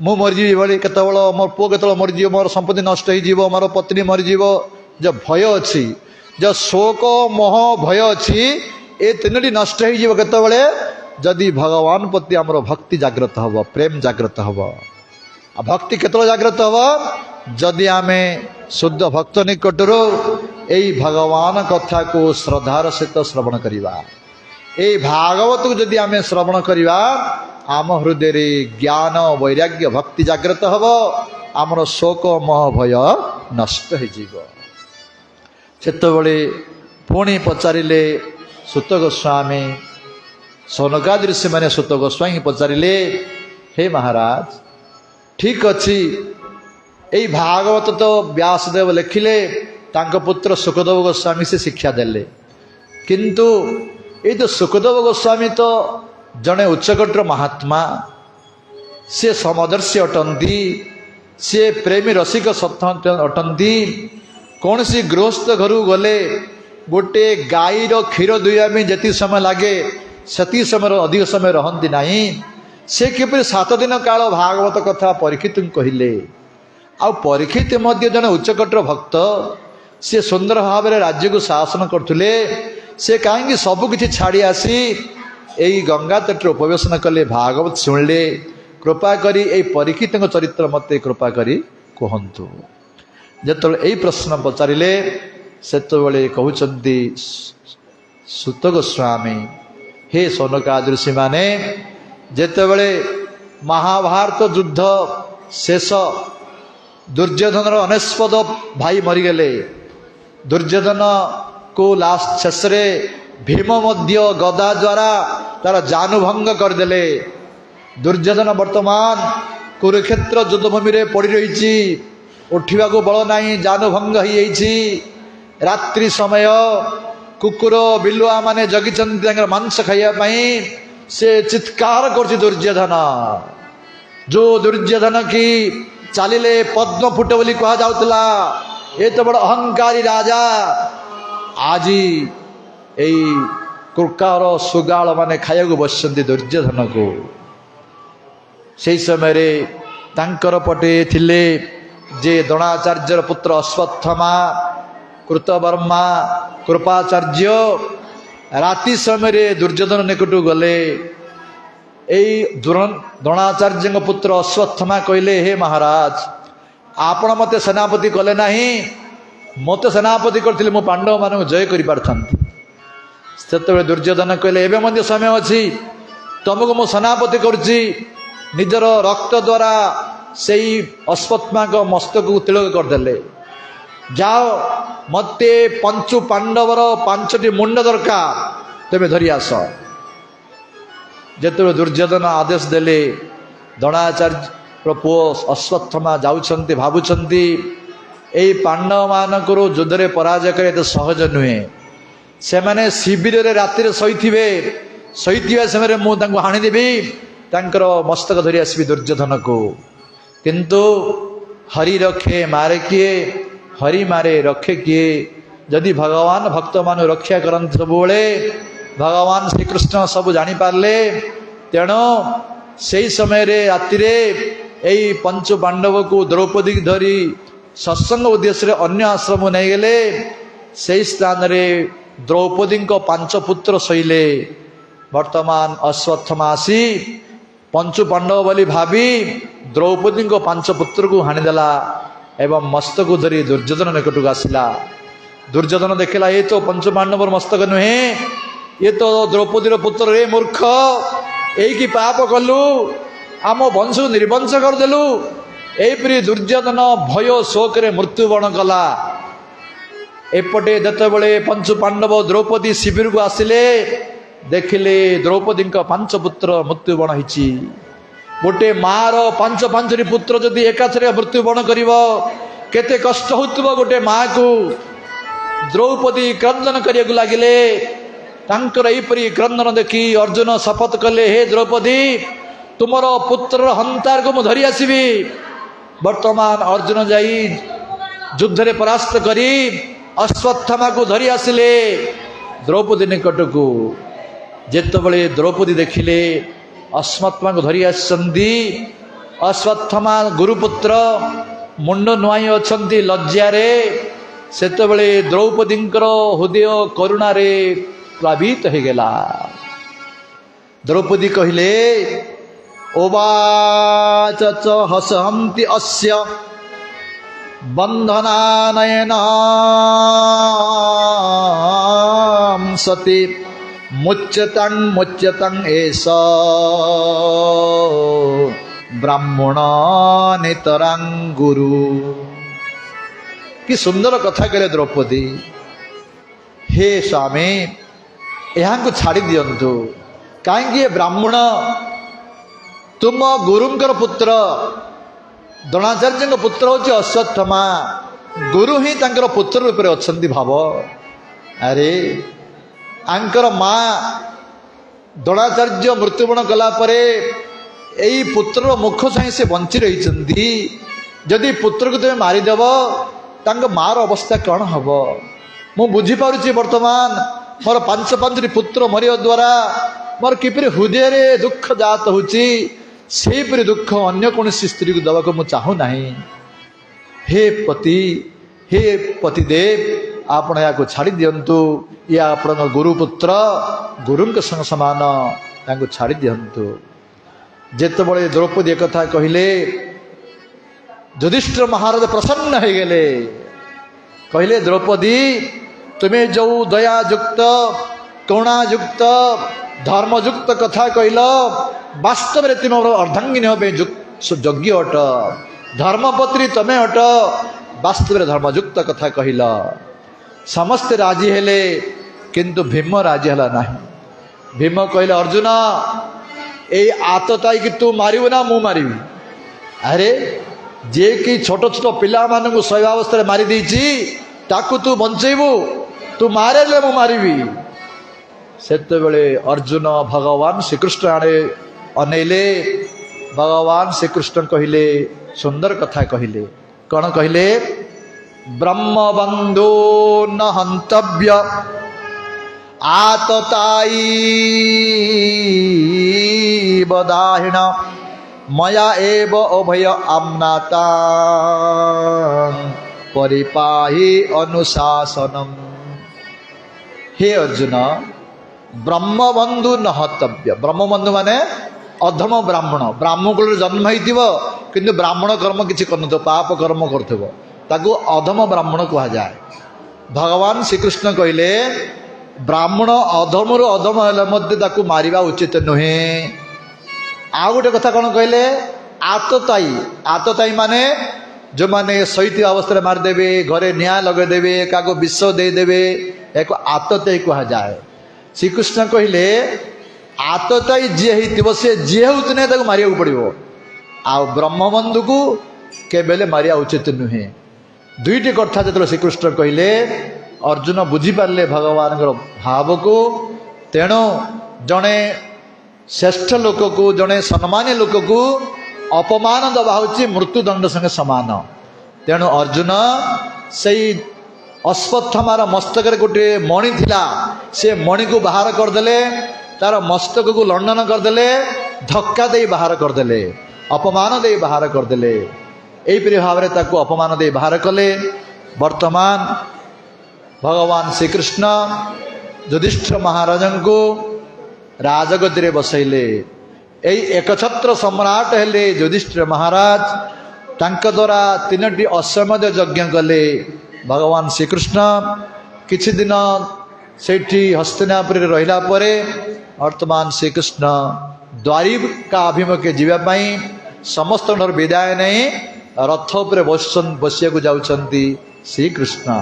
मु मरीजी भाई केत मोर पुओ केत मरीज मोर संपत्ति नष्ट हो मोर पत्नी मरीज जो भय अच्छी जो शोक मोह भय अच्छी ये तीन नष्ट हो जदि भगवान प्रति आमर भक्ति जागृत हम प्रेम जागृत हम भक्ति केतल जागृत हम जदि आमे शुद्ध भक्त निकटर यही भगवान कथा को श्रद्धार सहित श्रवण करवा यही भागवत को जदि आमे श्रवण करवा आम हृदय ज्ञान वैराग्य भक्ति जागृत हम आमर शोक मोह भय नष्ट होते पुणी पचारे सुत गोस्वामी सौनकादि ऋषि मैंने सुत गोस्वामी पचारे हे महाराज ठीक अच्छी यही भागवत तो व्यासदेव लिखिले तांको पुत्र सुखदेव गोस्वामी से शिक्षा देले किंतु ये तो सुखदेव गोस्वामी तो जड़े उच्चकोटर महात्मा सी समदर्शी अटंती सी प्रेमी रसिक सत्य अटंती कौन सी गृहस्थ घर गले गोटे गाईर क्षीर दुईवा जी समय लगे से समय अधिक समय रहती नहीं से किपरि 7 दिन काल भागवत कथा परीक्षित कहले आ परीक्षित जड़े उच्चकोटर भक्त सी सुंदर भाव में राज्य को शासन करते से कहीं सबकि छाड़ी आसी यही गंगा तट उपवेशन कले भागवत शुणिले कृपा करी यही परीक्षित चरित्र मत कृपा करी कहतु जो यही प्रश्न पचारे से कहते सुत गोस्वामी हे सौनकादि ऋषि माने जेतेबेले महाभारत युद्ध शेष दुर्योधन अनेस्पद भाई मरीगले दुर्योधन को लास्ट शेष भीम मध्य गदा द्वारा तार जानुभंग करदे दुर्योधन वर्तमान कुरुक्षेत्र युद्धभूमि में पड़ रही उठा बल नहीं जानुभंग हो रात्रि समय कुकुर बिलुआ माने जगी मांस खाइबाई से चित्कार कर दुर्योधन जो दुर्योधन की चलिले पद्म फुट बोली कह जाउतला ये तो बड़ अहंकारी राजा आज यही कुर्कार सुगाल माने खाया बसंती दुर्योधन को से समय तांकर पटे थिले जे द्रोणाचार्यर पुत्र अश्वत्थमा कृतवर्मा कृपाचार्य राति समय दुर्योधन निकट गले यही द्रोणाचार्य पुत्र अश्वत्थमा कहले हे महाराज आपण मते सेनापति कले नहीं मत सेनापति करथिले मो पांडव मान जय करि पारथांती ସେତେବେଳେ ଦୁର୍ଯ୍ୟୋଧନ କହିଲେ ଏବେ ମଧ୍ୟ ସମୟ ଅଛି, ତମକୁ ମୁଁ ସେନାପତି କରୁଛି। ନିଜର ରକ୍ତ ଦ୍ୱାରା ସେଇ ଅଶ୍ୱତ୍ଥାମାଙ୍କ ମସ୍ତକକୁ ତିଳକ କରିଦେଲେ। ଯାଅ, ମୋତେ ପଞ୍ଚୁ ପାଣ୍ଡବର 5ଟି ମୁଣ୍ଡ ଦରକାର, ତେବେ ଧରି ଆସ। ଯେତେବେଳେ ଦୁର୍ଯ୍ୟୋଧନ ଆଦେଶ ଦେଲେ, ଦ୍ରୋଣାଚାର୍ଯ୍ୟର ପୁଅ ଅଶ୍ୱତ୍ଥାମା ଯାଉଛନ୍ତି, ଭାବୁଛନ୍ତି ଏଇ ପାଣ୍ଡବମାନଙ୍କର ଯୁଦ୍ଧରେ ପରାଜୟ କରିବା ଏତେ ସହଜ ନୁହେଁ। ସେମାନେ ଶିବିରରେ ରାତିରେ ଶୋଇଥିବା ସମୟରେ ମୁଁ ତାଙ୍କୁ ହାଣିଦେବି, ତାଙ୍କର ମସ୍ତକ ଧରି ଆସିବି ଦୁର୍ଯ୍ୟୋଧନକୁ। କିନ୍ତୁ ହରି ରଖେ ମାରେ କିଏ, ହରି ମାରେ ରଖେ କିଏ। ଯଦି ଭଗବାନ ଭକ୍ତମାନଙ୍କୁ ରକ୍ଷା କରନ୍ତି ସବୁବେଳେ, ଭଗବାନ ଶ୍ରୀକୃଷ୍ଣ ସବୁ ଜାଣିପାରିଲେ। ତେଣୁ ସେଇ ସମୟରେ ରାତିରେ ଏଇ ପଞ୍ଚୁ ପାଣ୍ଡବକୁ ଦ୍ରୌପଦୀ ଧରି ସତ୍ସଙ୍ଗ ଉଦ୍ଦେଶ୍ୟରେ ଅନ୍ୟ ଆଶ୍ରମ ନେଇଗଲେ। ସେହି ସ୍ଥାନରେ ଦ୍ରୌପଦୀଙ୍କ 5 ପୁତ୍ର ଶୋଇଲେ। ବର୍ତ୍ତମାନ ଅଶ୍ୱତ୍ଥାମା ଆସି ପଞ୍ଚୁ ପାଣ୍ଡବ ବୋଲି ଭାବି ଦ୍ରୌପଦୀଙ୍କ 5 ପୁତ୍ରକୁ ହାଣିଦେଲା ଏବଂ ମସ୍ତକ ଧରି ଦୁର୍ଯ୍ୟୋଧନ ନିକଟକୁ ଆସିଲା। ଦୁର୍ଯ୍ୟୋଧନ ଦେଖିଲା, ଏ ତ ପଞ୍ଚୁ ପାଣ୍ଡବର ମସ୍ତକ ନୁହେଁ, ଏ ତ ଦ୍ରୌପଦୀର ପୁତ୍ର। ରେ ମୂର୍ଖ, ଏଇକି ପାପ କଲୁ, ଆମ ବଂଶକୁ ନିର୍ବଂଶ କରିଦେଲୁ। ଏହିପରି ଦୁର୍ଯ୍ୟୋଧନ ଭୟ ଶୋକରେ ମୃତ୍ୟୁବରଣ କଲା। ଏପଟେ ଯେତେବେଳେ ପଞ୍ଚୁ ପାଣ୍ଡବ ଦ୍ରୌପଦୀ ଶିବିରକୁ ଆସିଲେ, ଦେଖିଲେ ଦ୍ରୌପଦୀଙ୍କ 5 ପୁତ୍ର ମୃତ୍ୟୁବରଣ ହେଇଛି। ଗୋଟେ ମାର 5ଟି ପୁତ୍ର ଯଦି ଏକାଥରେ ମୃତ୍ୟୁବରଣ କରିବ, କେତେ କଷ୍ଟ ହେଉଥିବ ଗୋଟେ ମାକୁ। ଦ୍ରୌପଦୀ କ୍ରନ୍ଦନ କରିବାକୁ ଲାଗିଲେ। ତାଙ୍କର ଏହିପରି କ୍ରନ୍ଦନ ଦେଖି ଅର୍ଜୁନ ଶପଥ କଲେ, ହେ ଦ୍ରୌପଦୀ, ତୁମର ପୁତ୍ରର ହନ୍ତାରକୁ ମୁଁ ଧରି ଆସିବି। ବର୍ତ୍ତମାନ ଅର୍ଜୁନ ଯାଇ ଯୁଦ୍ଧରେ ପରାସ୍ତ କରି ଅଶ୍ୱତ୍ଥାମାକୁ ଧରି ଆସିଲେ ଦ୍ରୌପଦୀ ନିକଟକୁ। ଯେତେବେଳେ ଦ୍ରୌପଦୀ ଦେଖିଲେ ଅଶ୍ୱତ୍ଥାମାକୁ ଧରି ଆସିଛନ୍ତି, ଅଶ୍ୱତ୍ଥାମା ଗୁରୁପୁତ୍ର ମୁଣ୍ଡ ନୁଆଇଁ ଅଛନ୍ତି ଲଜ୍ଜାରେ, ସେତେବେଳେ ଦ୍ରୌପଦୀଙ୍କର ହୃଦୟ କରୁଣାରେ ପ୍ଲାବିତ ହେଇଗଲା। ଦ୍ରୌପଦୀ କହିଲେ, ଓବାଚ ଚ ହସନ୍ତି ଅସ୍ୟ ବନ୍ଧନାନୟନ ସତି ମୁଚ୍ୟତାଂ ଏଷ ବ୍ରାହ୍ମଣ ନିତରାଂ ଗୁରୁ। କି ସୁନ୍ଦର କଥା କହିଲେ ଦ୍ରୌପଦୀ। ହେ ସ୍ୱାମୀ, ଏହାଙ୍କୁ ଛାଡ଼ି ଦିଅନ୍ତୁ। କାହିଁକି ଏ ବ୍ରାହ୍ମଣ ତୁମ ଗୁରୁଙ୍କର ପୁତ୍ର, ଦ୍ରୋଣାଚାର୍ଯ୍ୟଙ୍କ ପୁତ୍ର ହେଉଛି ଅଶ୍ୱତ୍ଥାମା। ଗୁରୁ ହିଁ ତାଙ୍କର ପୁତ୍ର ରୂପରେ ଅଛନ୍ତି। ଭାବ, ଆରେ ଆଙ୍କର ମା ଦ୍ରୋଣାଚାର୍ଯ୍ୟ ମୃତ୍ୟୁବରଣ କଲା ପରେ ଏଇ ପୁତ୍ରର ମୁଖ ଚାହିଁ ସେ ବଞ୍ଚି ରହିଛନ୍ତି। ଯଦି ପୁତ୍ରକୁ ତୁମେ ମାରିଦେବ, ତାଙ୍କ ମାର ଅବସ୍ଥା କ'ଣ ହେବ? ମୁଁ ବୁଝିପାରୁଛି ବର୍ତ୍ତମାନ ମୋର 5ଟି ପୁତ୍ର ମରିବା ଦ୍ୱାରା ମୋର କିପରି ହୃଦୟରେ ଦୁଃଖ ଜାତ ହେଉଛି। ସେହିପରି ଦୁଃଖ ଅନ୍ୟ କୌଣସି ସ୍ତ୍ରୀକୁ ଦେବାକୁ ମୁଁ ଚାହୁଁନାହିଁ। ହେ ପତିଦେବ, ଆପଣ ଏହାକୁ ଛାଡ଼ି ଦିଅନ୍ତୁ। ଇଏ ଆପଣଙ୍କ ଗୁରୁପୁତ୍ର, ଗୁରୁଙ୍କ ସଙ୍ଗ ସମାନ, ତାଙ୍କୁ ଛାଡ଼ି ଦିଅନ୍ତୁ। ଯେତେବେଳେ ଦ୍ରୌପଦୀ ଏକଥା କହିଲେ, ଯୁଧିଷ୍ଠିର ମହାରାଜ ପ୍ରସନ୍ନ ହେଇଗଲେ। କହିଲେ, ଦ୍ରୌପଦୀ, ତୁମେ ଯେଉଁ ଦୟାଯୁକ୍ତ, କରୁଣାଯୁକ୍ତ, ଧର୍ମଯୁକ୍ତ କଥା କହିଲ, ବାସ୍ତବରେ ତୁମେ ମୋର ଅର୍ଦ୍ଧାଙ୍ଗିନୀ ହେବା ପାଇଁ ଯୋଗ୍ୟ ଅଟ। ଧର୍ମପତ୍ନୀ ତମେ ଅଟ। ବାସ୍ତବରେ ଧର୍ମଯୁକ୍ତ କଥା କହିଲ। ସମସ୍ତେ ରାଜି ହେଲେ, କିନ୍ତୁ ଭୀମ ରାଜି ହେଲା ନାହିଁ। ଭୀମ କହିଲେ, ଅର୍ଜୁନ, ଏଇ ଆତତାଇକି ତୁ ମାରିବୁ ନା ମୁଁ ମାରିବି? ଆରେ ଯିଏକି ଛୋଟ ଛୋଟ ପିଲାମାନଙ୍କୁ ଶୈବାବସ୍ଥାରେ ମାରି ଦେଇଛି, ତାକୁ ତୁ ବଞ୍ଚେଇବୁ? ତୁ ମାରିଲେ ମୁଁ ମାରିବି। ସେତେବେଳେ ଅର୍ଜୁନ ଭଗବାନ ଶ୍ରୀକୃଷ୍ଣ ଆଡ଼େ ଅନେଇଲେ। ଭଗବାନ ଶ୍ରୀକୃଷ୍ଣ କହିଲେ, ସୁନ୍ଦର କଥା କହିଲେ। କ'ଣ କହିଲେ? ବ୍ରହ୍ମବନ୍ଧୁ ନ ହନ୍ତବ୍ୟ ଆତତାଇ ବଦାହିଣ ମୟା ଏବ ଅଭୟ ଆମ୍ନାତା ପରିପାହି ଅନୁଶାସନମ୍। ହେ ଅର୍ଜୁନ, ବ୍ରହ୍ମବନ୍ଧୁ ନ ହତବ୍ୟ। ବ୍ରହ୍ମବନ୍ଧୁ ମାନେ ଅଧମ ବ୍ରାହ୍ମଣ। ବ୍ରାହ୍ମକୁଳରେ ଜନ୍ମ ହେଇଥିବ, କିନ୍ତୁ ବ୍ରାହ୍ମଣ କର୍ମ କିଛି କରୁନଥିବ, ପାପ କର୍ମ କରୁଥିବ, ତାକୁ ଅଧମ ବ୍ରାହ୍ମଣ କୁହାଯାଏ। ଭଗବାନ ଶ୍ରୀକୃଷ୍ଣ କହିଲେ, ब्राह्मण अधमरु अधम हेले मध्य ताकू मारिबा उचित नुहे। आ गोटे कथा कौन कहले आतताई माने जो माने शैती अवस्था मारिदेवे घरे निआ लगेदेवे क्या विष देदेवे एक आतताई कहा जाए। श्रीकृष्ण कहले आतताई जी हो सी जी होने मारिया पड़ो आ ब्रह्मबंधु को केबेले मारिया उचित नुहे। दुईटी कथा जो श्रीकृष्ण कहले अर्जुन बुझीपारे भगवान भाव को। तेणु जड़े श्रेष्ठ लोक को जड़े सम्मानी लोक को अपमान दबा हूँ मृत्युदंड संगे समान। तेणु अर्जुन से अश्वत्थामार मस्तक गोटे मणि थिला से मणि को बाहर करदे तार मस्तक को लंडन करदे धक्का दे बाहर करदे अपमान दे बाहर करदे यहीपरि भाव में ताकू अपमान दे बाहर कले। वर्तमान भगवान श्रीकृष्ण युधिष्ठिर महाराज को राजगद्दी में बसैले। यही एकछत्र सम्राट हेले युधिष्ठिर महाराज तांक द्वारा 3टी अश्वमेध यज्ञ कले। भगवान श्रीकृष्ण किछि दिन सेठी हस्तिनापुर रहिला परे वर्तमान श्रीकृष्ण द्वारिका अभिमुखे जीवाई समस्त विदाय नहीं रथ उपर बसिया जाउछंती श्रीकृष्ण।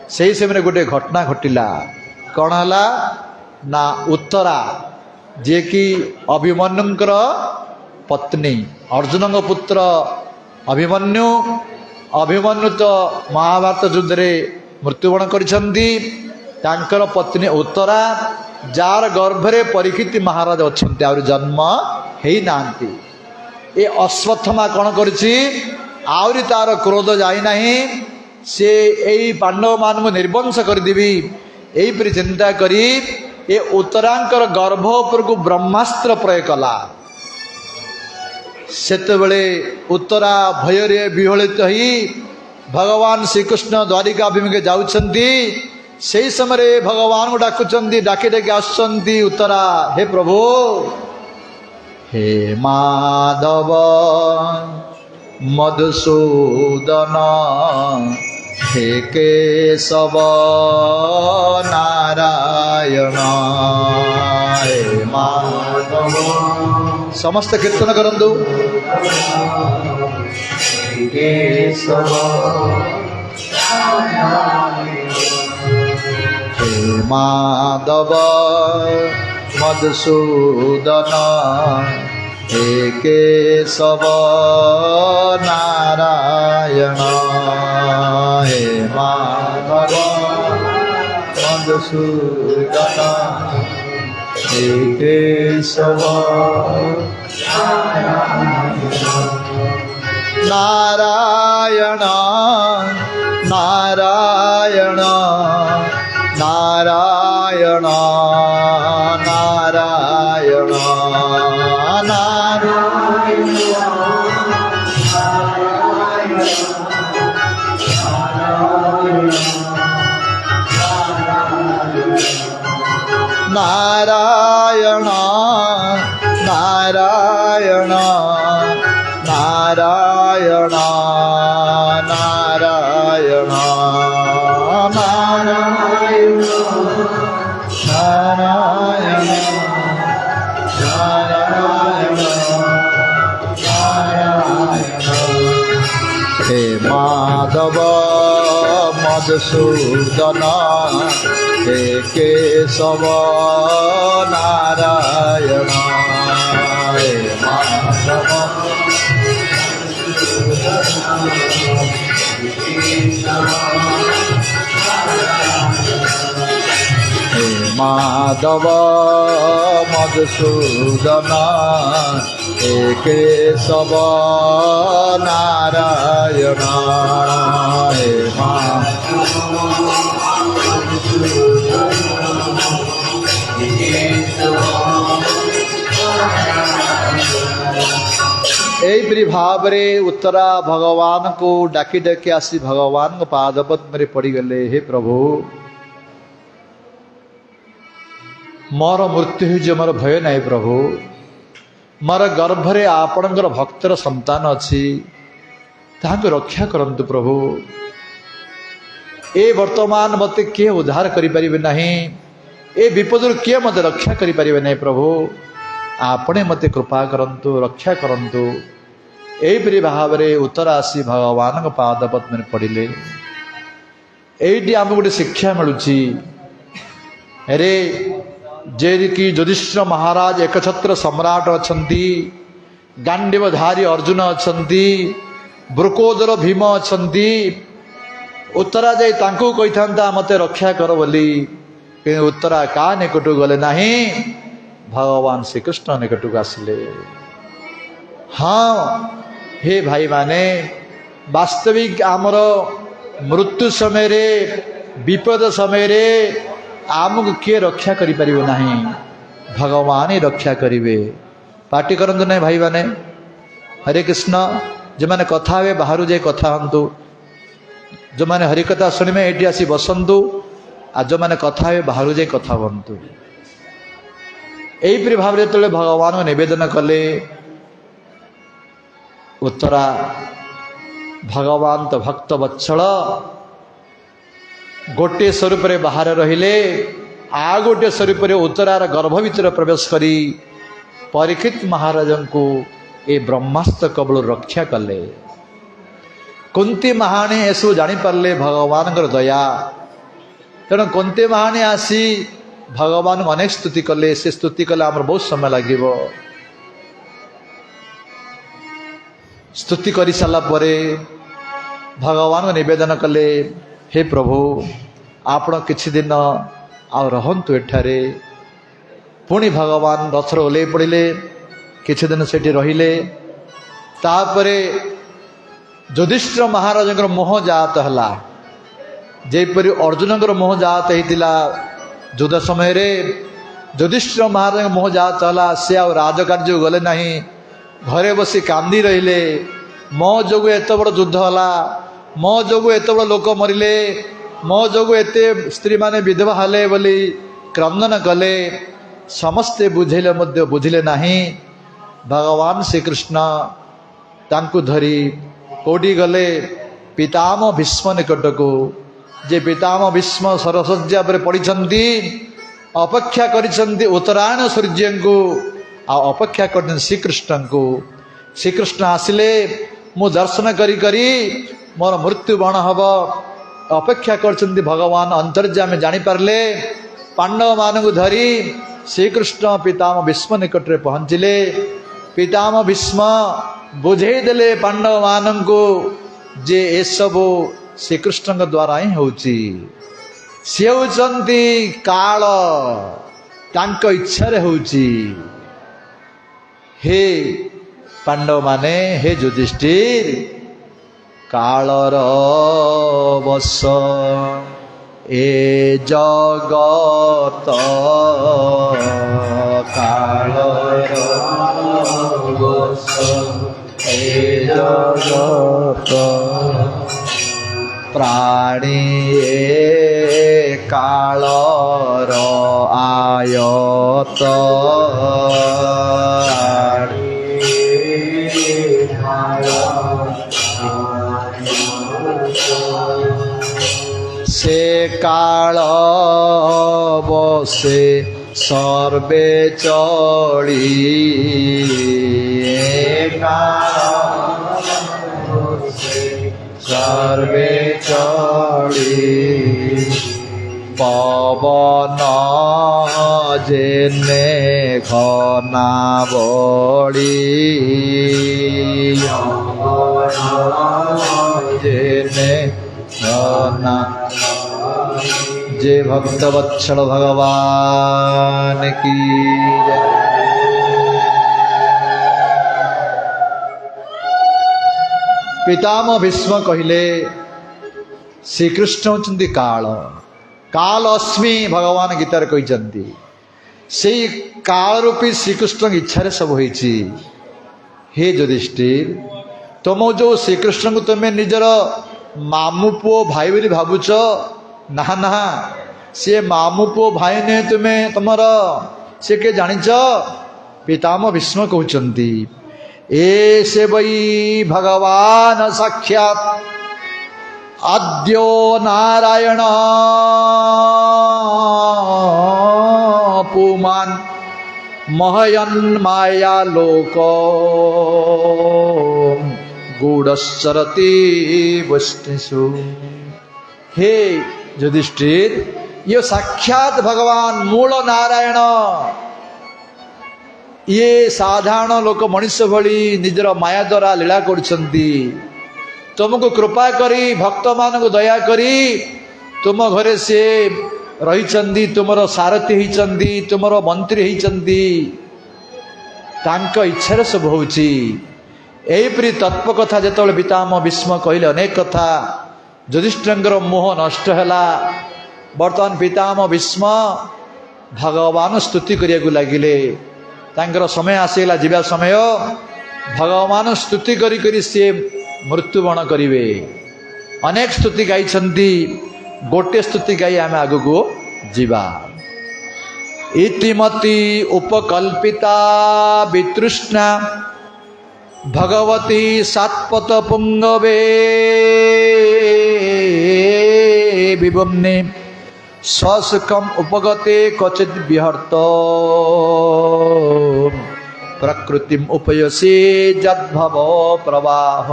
से समय गोटे घटना घटिला कौन है ना उत्तरा जे कि अभिमन्युंकर पत्नी अर्जुन पुत्र अभिमन्यु तो महाभारत युद्ध रे मृत्युवरण करिसंती। तांकर पत्नी उत्तरा जार गर्भरे परीक्षित महाराज अच्छे आ जन्म है नांती। ए अश्वत्थमा कौन करिछि आउरी तार क्रोध जाई नाही से यही पांडव मान को निर्वंश करदेवी यहीपरि चिंता करी ए उत्तरांकर गर्भ उपर को ब्रह्मास्त्र प्रयोग कला। सेतेबेले उत्तरा भयरे विहलित ही भगवान श्रीकृष्ण द्वारिका अभिमुखे जाउछंती। से समय भगवान को डाकुचंती डाकी डाकी आसुचंती उत्तरा हे प्रभु हे माधव मधुसूदन हे केशव नारायण हे माधव। समस्त कीर्तन करंदु केशव हे माधव मधुसूदन हे केशव नारायण हे माधव मधुसूदन हे केशव नारायण नारायण नारायण नारायण नारायण नारायण नारायण नारायण नारायण नारायण हे माधव मधुसूदन हे केशव नारायण हे माधव हे माधव मधुसूदन हे केशव नारायण हे यहीपरि भाव में उत्तरा भगवान को डाकी डाकी आसी भगवान को पादपद्म पड़गले। हे प्रभु मोर मृत्यु हो मोर भय नहीं प्रभु मोर गर्भरे आपणकर भक्तर संतान अच्छी ताको रक्षा करंतु प्रभु ए वर्तमान मते किए उद्धार करि परिबे नहीं ए विपदर किए मत रक्षा करें नहीं प्रभु आपणे मत कृपा करंतु रक्षा करंतु एपरी भाव में उत्तर आसी भगवान पाद पद्म पड़े ये आम गोटे शिक्षा मिलूँ अरे जे कि युधिष्ठिर महाराज एकछत्र सम्राट अच्छा गांडीवधारी अर्जुन अच्छा वृकोदर भीम अच्छा उत्तरा जाई तांको कही था मत रक्षा कर बोली उत्तरा का निकट गले नहीं भगवान श्रीकृष्ण निकट को आसिले। हाँ हे भाई माने वास्तविक आमर मृत्यु समय रे विपद समय रे आमको किए रक्षा करि परिबो नहीं भगवान ही रक्षा करिवे। पार्टी करंतु नहीं भाई माने हरे कृष्ण जो माने कथा हे बाहर जाए कथा हंतु जो माने हरि कथा शुणिमे एटी आसी बसंतु आ जो माने कथा हे बाहर जाए कथा हंतु यहीपरि भाव जो भगवान को निवेदन कले उत्तरा भगवान तो भक्त वत्सल गोटे स्वरूप रे बाहर रहिले आ गोटे स्वरूप रे उत्तरार गर्भ भीतर प्रवेश करी परीक्षित महाराज को ए ब्रह्मास्त्र कबल रक्षा कले। कुंती महाणी एसबू जानीपारे भगवान दया तेणु कुंती महाणी आसी भगवान अनेक स्तुति कले से स्तुति कले आमर बहुत समय लगे स्तुति कर सारा भगवान को निवेदन कले हे प्रभु आपण किछि दिन आ रहंतु एठारे पुणी भगवान रथर ओल्लै पड़े किछि दिन सेठी रहिले तापरे युधिष्ठिर महाराज मोह जात हला जेपरि अर्जुन मोह जात होता युद्ध समय रे युधिष्ठिर महाराज मोह जात हला से आ राजकार्य गले नहीं घरे बसी कांदी रहिले मो जोगु एत बड़ युद्ध हला मो जोगु एत बड़ लोक मरिले मो जोगु एते स्त्री माने विधवा हले बोली क्रंदन कले समस्ते बुझेले मध्य बुझिले नहीं भगवान श्रीकृष्ण तांकु धरी कोडी गले पितामह भीष्म निकट को जे पितामह भीष्म सरसज्जा पर पड़िछंती अपेक्षा करिछंती उत्तरायण सूर्य को आ अपेक्षा कर श्रीकृष्ण को श्रीकृष्ण आसिले मु दर्शन करी करी मोर मृत्यु बण हम अपेक्षा कर भगवान अंतर्जामी जानी पारले पांडव मान को धरी श्रीकृष्ण पितामह भीष्म निकट रे पहुँचिले पितामह भीष्म बुझेदेले पांडव मान को जे ए सब श्रीकृष्ण द्वारा ही होची सी होचंती काल तांको इच्छा रे होची। हे पांडव माने हे युधिष्ठिर कालर बस ए जगत कालर बस ए जगत प्राणी ए कालर आयत से काल बसे सर्वे चली सर्वे चली पवन जेने घना बड़ी जेने घना जे भक्त वत्सल भगवान की पितामह भीष्म कहले श्रीकृष्ण होचंती काल काल अस्मि भगवान गीतार कहते से काल रूपी श्रीकृष्ण की इच्छा सब होइछि। हे युधिष्ठिर तुम जो श्रीकृष्ण को तुम्हें निजर मामू पुओ भाई बोली भावुच ना ना सी मामू पुओ भाई ने तुम्हें तुमर सी के जानिच पितामह भीष्म कहते ए से वही भगवान साक्षात आद्यो नारायण पुमान महयन माया लोक गूढ़श्चरति वष्णिषु। हे युधिष्ठिर, ये साक्षात भगवान मूल नारायण ये साधारण लोक मनुष्य भली निजर माया द्वारा लीला करछंती। तुमको कृपा करी भक्त मान को दया करी तुम घरे से रही, तुमर सारथी होती, तुमर मंत्री होती, इच्छार सब होची। एपरी तत्व कथा जो पितामह भीष्म कहले अनेक कथा युधिष्ठिर मोह नष्ट है। बर्तमान पितामह भीष्म भगवान स्तुति करिया लगिले। तांकर समय आसीगला जीवा समय भगवान स्तुति करी करी से मृत्युवरण करिवे। अनेक स्तुति गाई, गोटे स्तुति गाई आम आगु को जीवा। इतिमती उपकल्पिता वितृष्णा भगवती सात्पत पुंगवे विबम्ने स्वसुखम उपगते क्वचित विहर्त प्रकृतिम उपयसे जद्भव प्रवाह।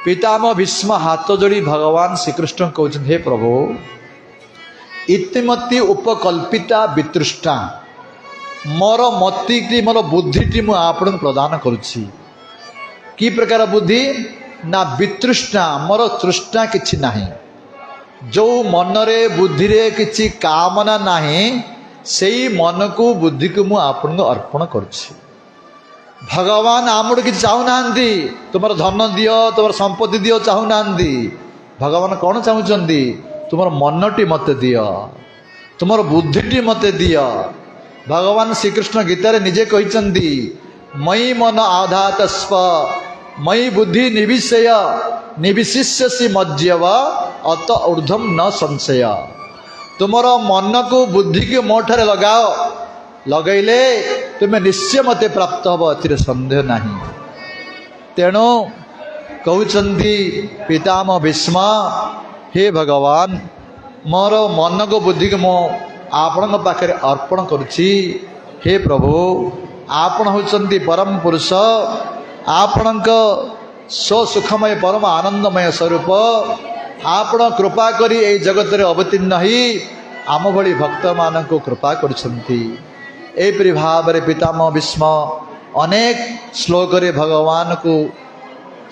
पितामह भीष्म हाथ जोड़ी भगवान श्रीकृष्ण कहते, हे प्रभु, इतिमती उपकल्पिता वितृष्णा मोर मति की मोर बुद्धि मु आपन प्रदान करुछि। कि प्रकार बुद्धि ना वितृष्णा मोर तृष्णा किछि नाही। जो मनरे बुद्धि रे किछि कामना नाही सेई मन को बुद्धि को मु आपन अर्पण करुछि। भगवान आमड़ कि चाहू ना तुम धन दियो तुम संपत्ति दियो चाहू ना। भगवान कौन चाहूँगी? तुम मनटी मत दियो, तुम बुद्धिटी मत दियो। भगवान श्रीकृष्ण गीतार निजे कहते मयि मन आधातस्व मयि बुद्धि निविशय निविशिष्यसि मज्जव अत ऊर्ध्वम न संशय। तुमर मन को बुद्धि को मो ठारे लगाओ, लगैले तुम्हें निश्चय मते प्राप्त हम, एथिरे संदेह नहीं। तेणु कहउचंदी पितामह भीष्म, हे भगवान मोर मन को बुद्धि को मो आपण पाखे अर्पण करुछि। हे प्रभु, आपण होचंदी परम पुरुष, आपण स्वसुखमय परम आनंदमय स्वरूप। आपण कृपा करी ए जगत रे अवतीर्ण ही आम भली भक्त मान को कृपा करुछंती। एपरि भाव रे पितामह भीष्म अनेक श्लोक रे भगवान को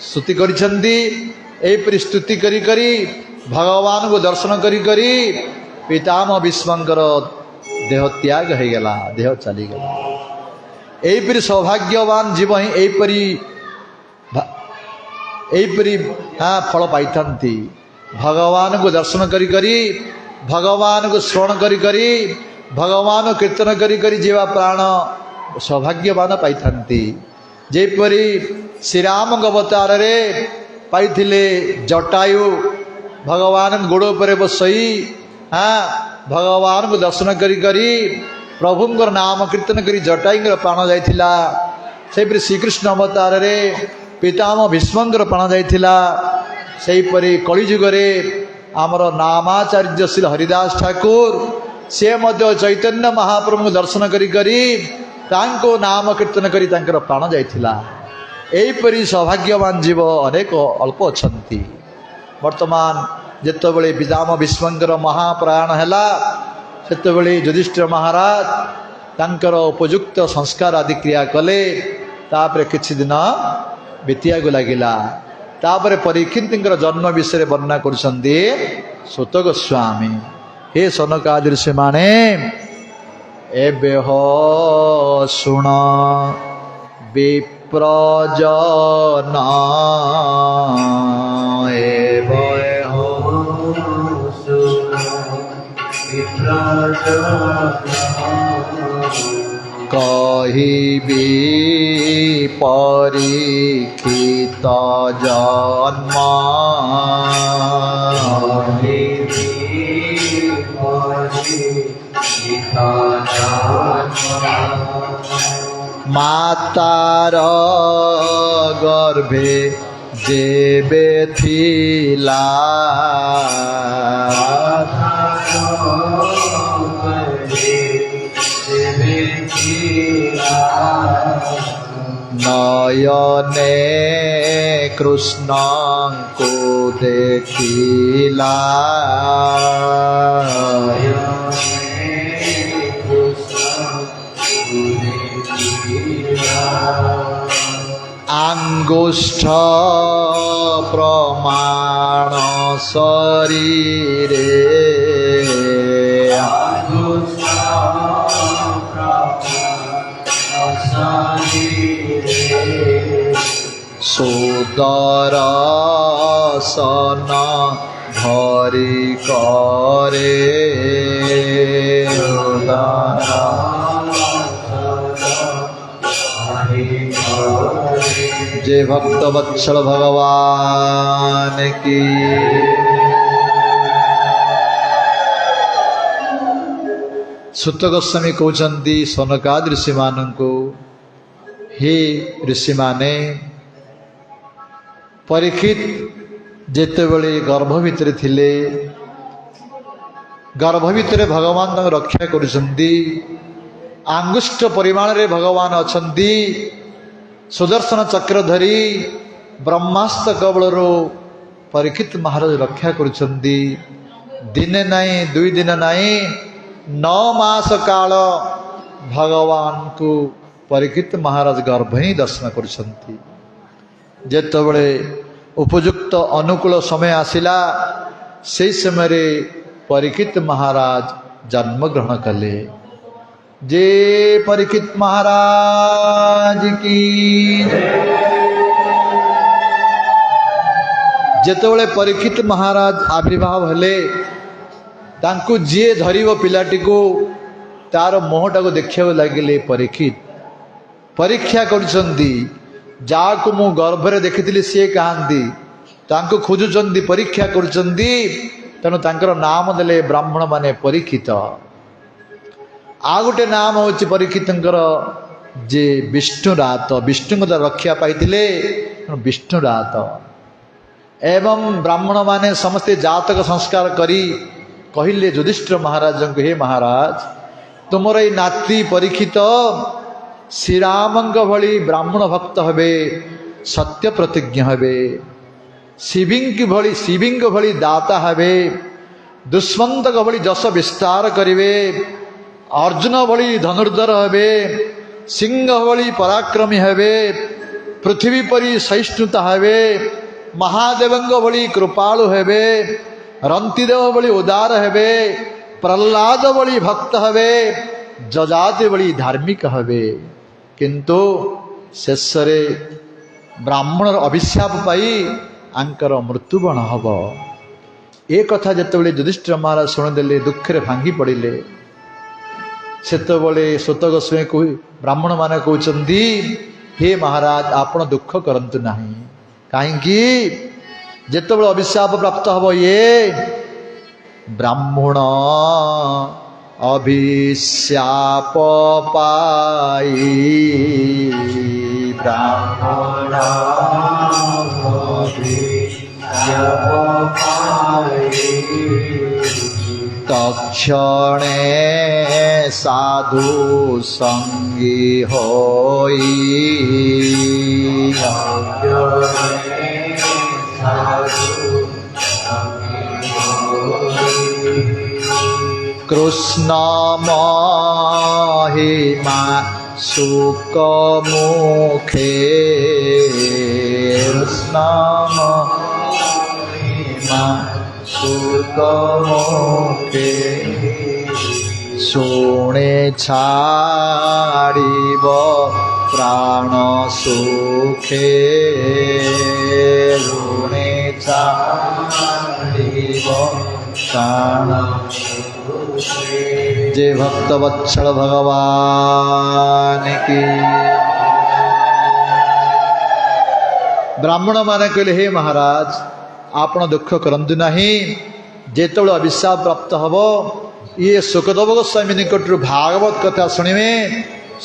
स्तुति करिछंती। एपरि स्तुति करी करी भगवान को दर्शन करी करी पितामह भीष्मंकर देह त्याग हो गला, देह चली गला। एपरि सौभाग्यवान जीव ही एपरि हाँ फल पाई। भगवान को दर्शन करी करी भगवान को श्रवण करी करी भगवान कीर्तन करी करी जीवा प्राण सौभाग्यवान पाई। जेपरी श्रीराम अवतार रे पाइथिले जटायु भगवान गोड़ पर बसई हाँ भगवान को दर्शन करी करी प्रभुंकर नाम कीर्तन करी जटाई प्राण जाइथिला। सेपरी श्रीकृष्ण अवतार रे पितामह भीष्मंकर प्राण जाइथिला। सेपरी कलिजुग रे आमर नामाचार्य श्री हरिदास ठाकुर से मध्य चैतन्य महाप्रभु दर्शन करी करी तांको नाम कीर्तन करी तांकर प्राण जाइथिला। एपरी सौभाग्यवान जीव अनेक अल्प अछंती। वर्तमान जेतबेले पितामह भीष्मंकर महाप्रयाण हैला सेतबेले युधिष्ठिर महाराज तांकर उपयुक्त संस्कार आदि क्रिया कले। तापर किछि दिन बीतिया को लगिला। तापर परीक्षितंकर जन्म विषय वर्णना करछन्ती सूत गोस्वामी। हे सनकादि ऋषि माने एबे हो सुण विप्रजन एबे हो कहिबी परीक्षित जन्म मातार गर्भे जेबे थिला नयने कृष्ण को देखिला अंगुष्ठ प्रमाण शरीरे सुदर्शन धरि करे जय भक्त वत्सल भगवान की। सुत गोस्वामी कहते सनकादि ऋषि मानू हे ऋषि माने परीक्षित जेतेबेले गर्भ भितर थिले गर्भ भितर भगवान तक रक्षा करुछंदी आंगुष्ठ परिमाण रे भगवान अछंदी सुदर्शन चक्र धरी ब्रह्मास्त्र कबलरो परीक्षित महाराज रक्षा करुछंदी दिने नाई दुई दिन नाई 9 मास काल भगवान को परीक्षित महाराज गर्भ ही दर्शन करुछंती जेतेबेले उपयुक्त अनुकूल समय आसिला से समय परीक्षित महाराज जन्म ग्रहण कले। जे परीक्षित महाराज की जेतेबेले परीक्षित महाराज आविर्भाव हेले तांकु जी धरिव पिलाटी को तार मुहटा को देखा लगिले परीक्षित परीक्षा करुछंदी जाको मु गर्भरे देखिथिली सी कहांती तांको खोजुचंदी परीक्षा करुचंदी तेणु तांकर नाम देले ब्राह्मण माने परीक्षित। आ गोटे नाम होची परीक्षितंकर जे विष्णुरात विष्णु रक्षा पाइथिले विष्णुरात एवं ब्राह्मण माने समस्ते जातक संस्कार करी कहिले युधिष्ठिर महाराज को हे महाराज तुमर ए नाती परीक्षित श्रीरामंग भली ब्राह्मण भक्त हबे सत्य प्रतिज्ञ हबे शिविंग भली दाता हबे दुष्मंत भली जस विस्तार करिवे अर्जुन भली धनुर्धर हबे सिंह भली पराक्रमी हबे पृथ्वी परी सहिष्णुता हबे महादेवंग भली कृपालु हबे रंतिदेव भली उदार हबे प्रहलाद भली भक्त हबे जजाति भली धार्मिक हबे किंतु शेष ब्राह्मण अभिशाप पाई आंकर मृत्युबरण हम ए कथा जितेबाला युधिष्ठिर महाराज शुणिदेले दुखे भांगी पड़े सेतबले सुत गोस्वामी को ब्राह्मण माने कहते हे महाराज आपण दुख करंतु नहीं कहीं जितेबाला अभिशाप प्राप्त हम ये ब्राह्मण अभिशाप पाई ब्राह्मण तक्षणे साधु संगी होई कृष्ण महिमा सुख मुखे कृष्ण महिमा सुख मुखे शुणे छाड़िब प्राण सुखे शुणे छाड़िब प्राण जय भक्त वत्सल भगवान की। ब्राह्मण माने कहले हे महाराज आपण दुख करंतु नहीं जेतबेले अभिशाप प्राप्त हम ये सुखदेव गोस्वामी निकट भागवत कथा शुणिवे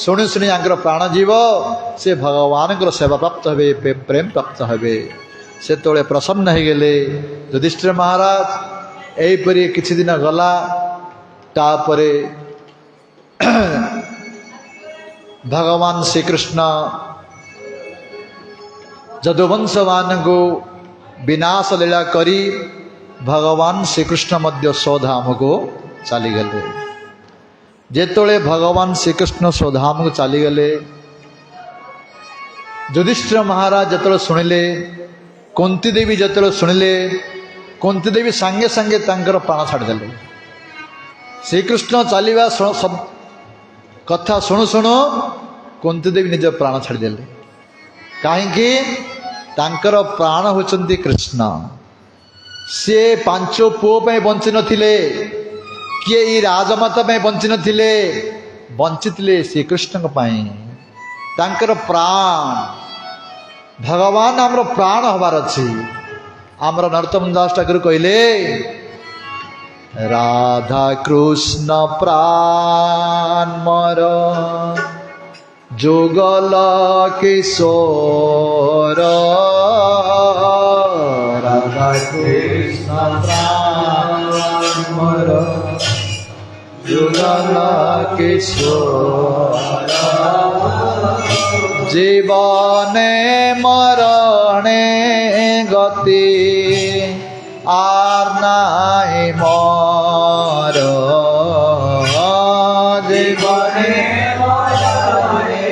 शुणी शुणी आंकर प्राण जीव से भगवान सेवा प्राप्त हे प्रेम प्राप्त हे से प्रसन्न हो गले। युधिष्ठिर महाराज यहीपरि किछि दिन गला तापरे भगवान श्रीकृष्ण यदुवंश मान को विनाश लीला करी भगवान श्रीकृष्ण मध्य स्वधाम को चलीगले। जेतोले भगवान श्रीकृष्ण स्वधाम को चलीगले युधिष्ठिर महाराज जतले शुणिले कुंती देवी जतले शुणिले कुंती देवी सांगे सांगे तांकर प्राण छाड़देले। श्रीकृष्ण चलवा सब कथा शुणु शुणु कुंती देवी निज प्राण छाड़देले। कहीं तांकर प्राण होचंती कृष्ण। से पांचो पुओ पे बंची नथिले किए ई राजमाता पे बंची नथिले बंचितले श्रीकृष्ण पाई। तांकर प्राण भगवान आमर प्राण हबार अच्छी। आमर नरोत्तम दास ठाकुर कहले राधा कृष्ण प्राण मर जुगल किशोर। राधा कृष्ण प्राण मर जुगल किशोर। जीवने मरणे गति आर नाहि मोर। जीवने मरणे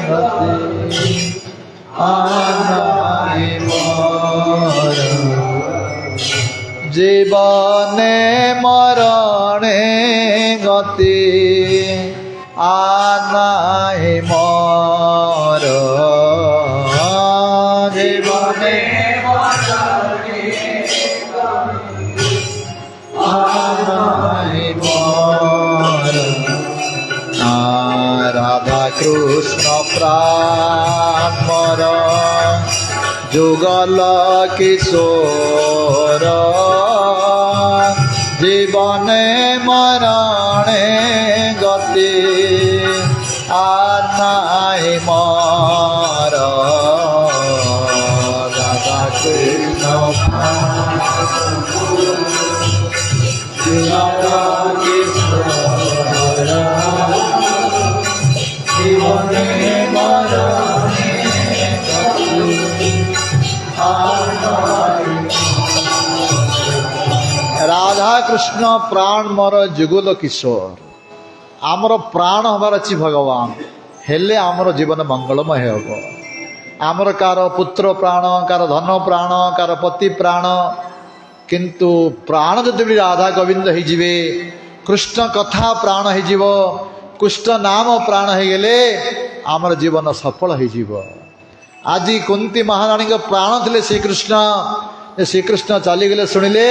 गति आर नाहि मोर। जीवने मरणे गति आर नाहि मोर। जीवने राधा कृष्ण प्राण मर जुगल किशोर। जीवने मरणे गति आर नाहि मोर। राधा कृष्ण राधा कृष्ण प्राण मोर जुगल किशोर। आमर प्राण हबार अच्छी भगवान हेले आमर जीवन मंगलमय हो। आमर कार पुत्र प्राण कार धन प्राण कार पति प्राण किंतु प्राण जदि राधा गोविंद होइजिवे कृष्ण कथा प्राण होइजिवो कृष्ण नाम प्राण होइगले आमर जीवन सफल होइजिवो। आज कुंती महारानी प्राण थे श्रीकृष्ण। श्रीकृष्ण चलीगले शुणिले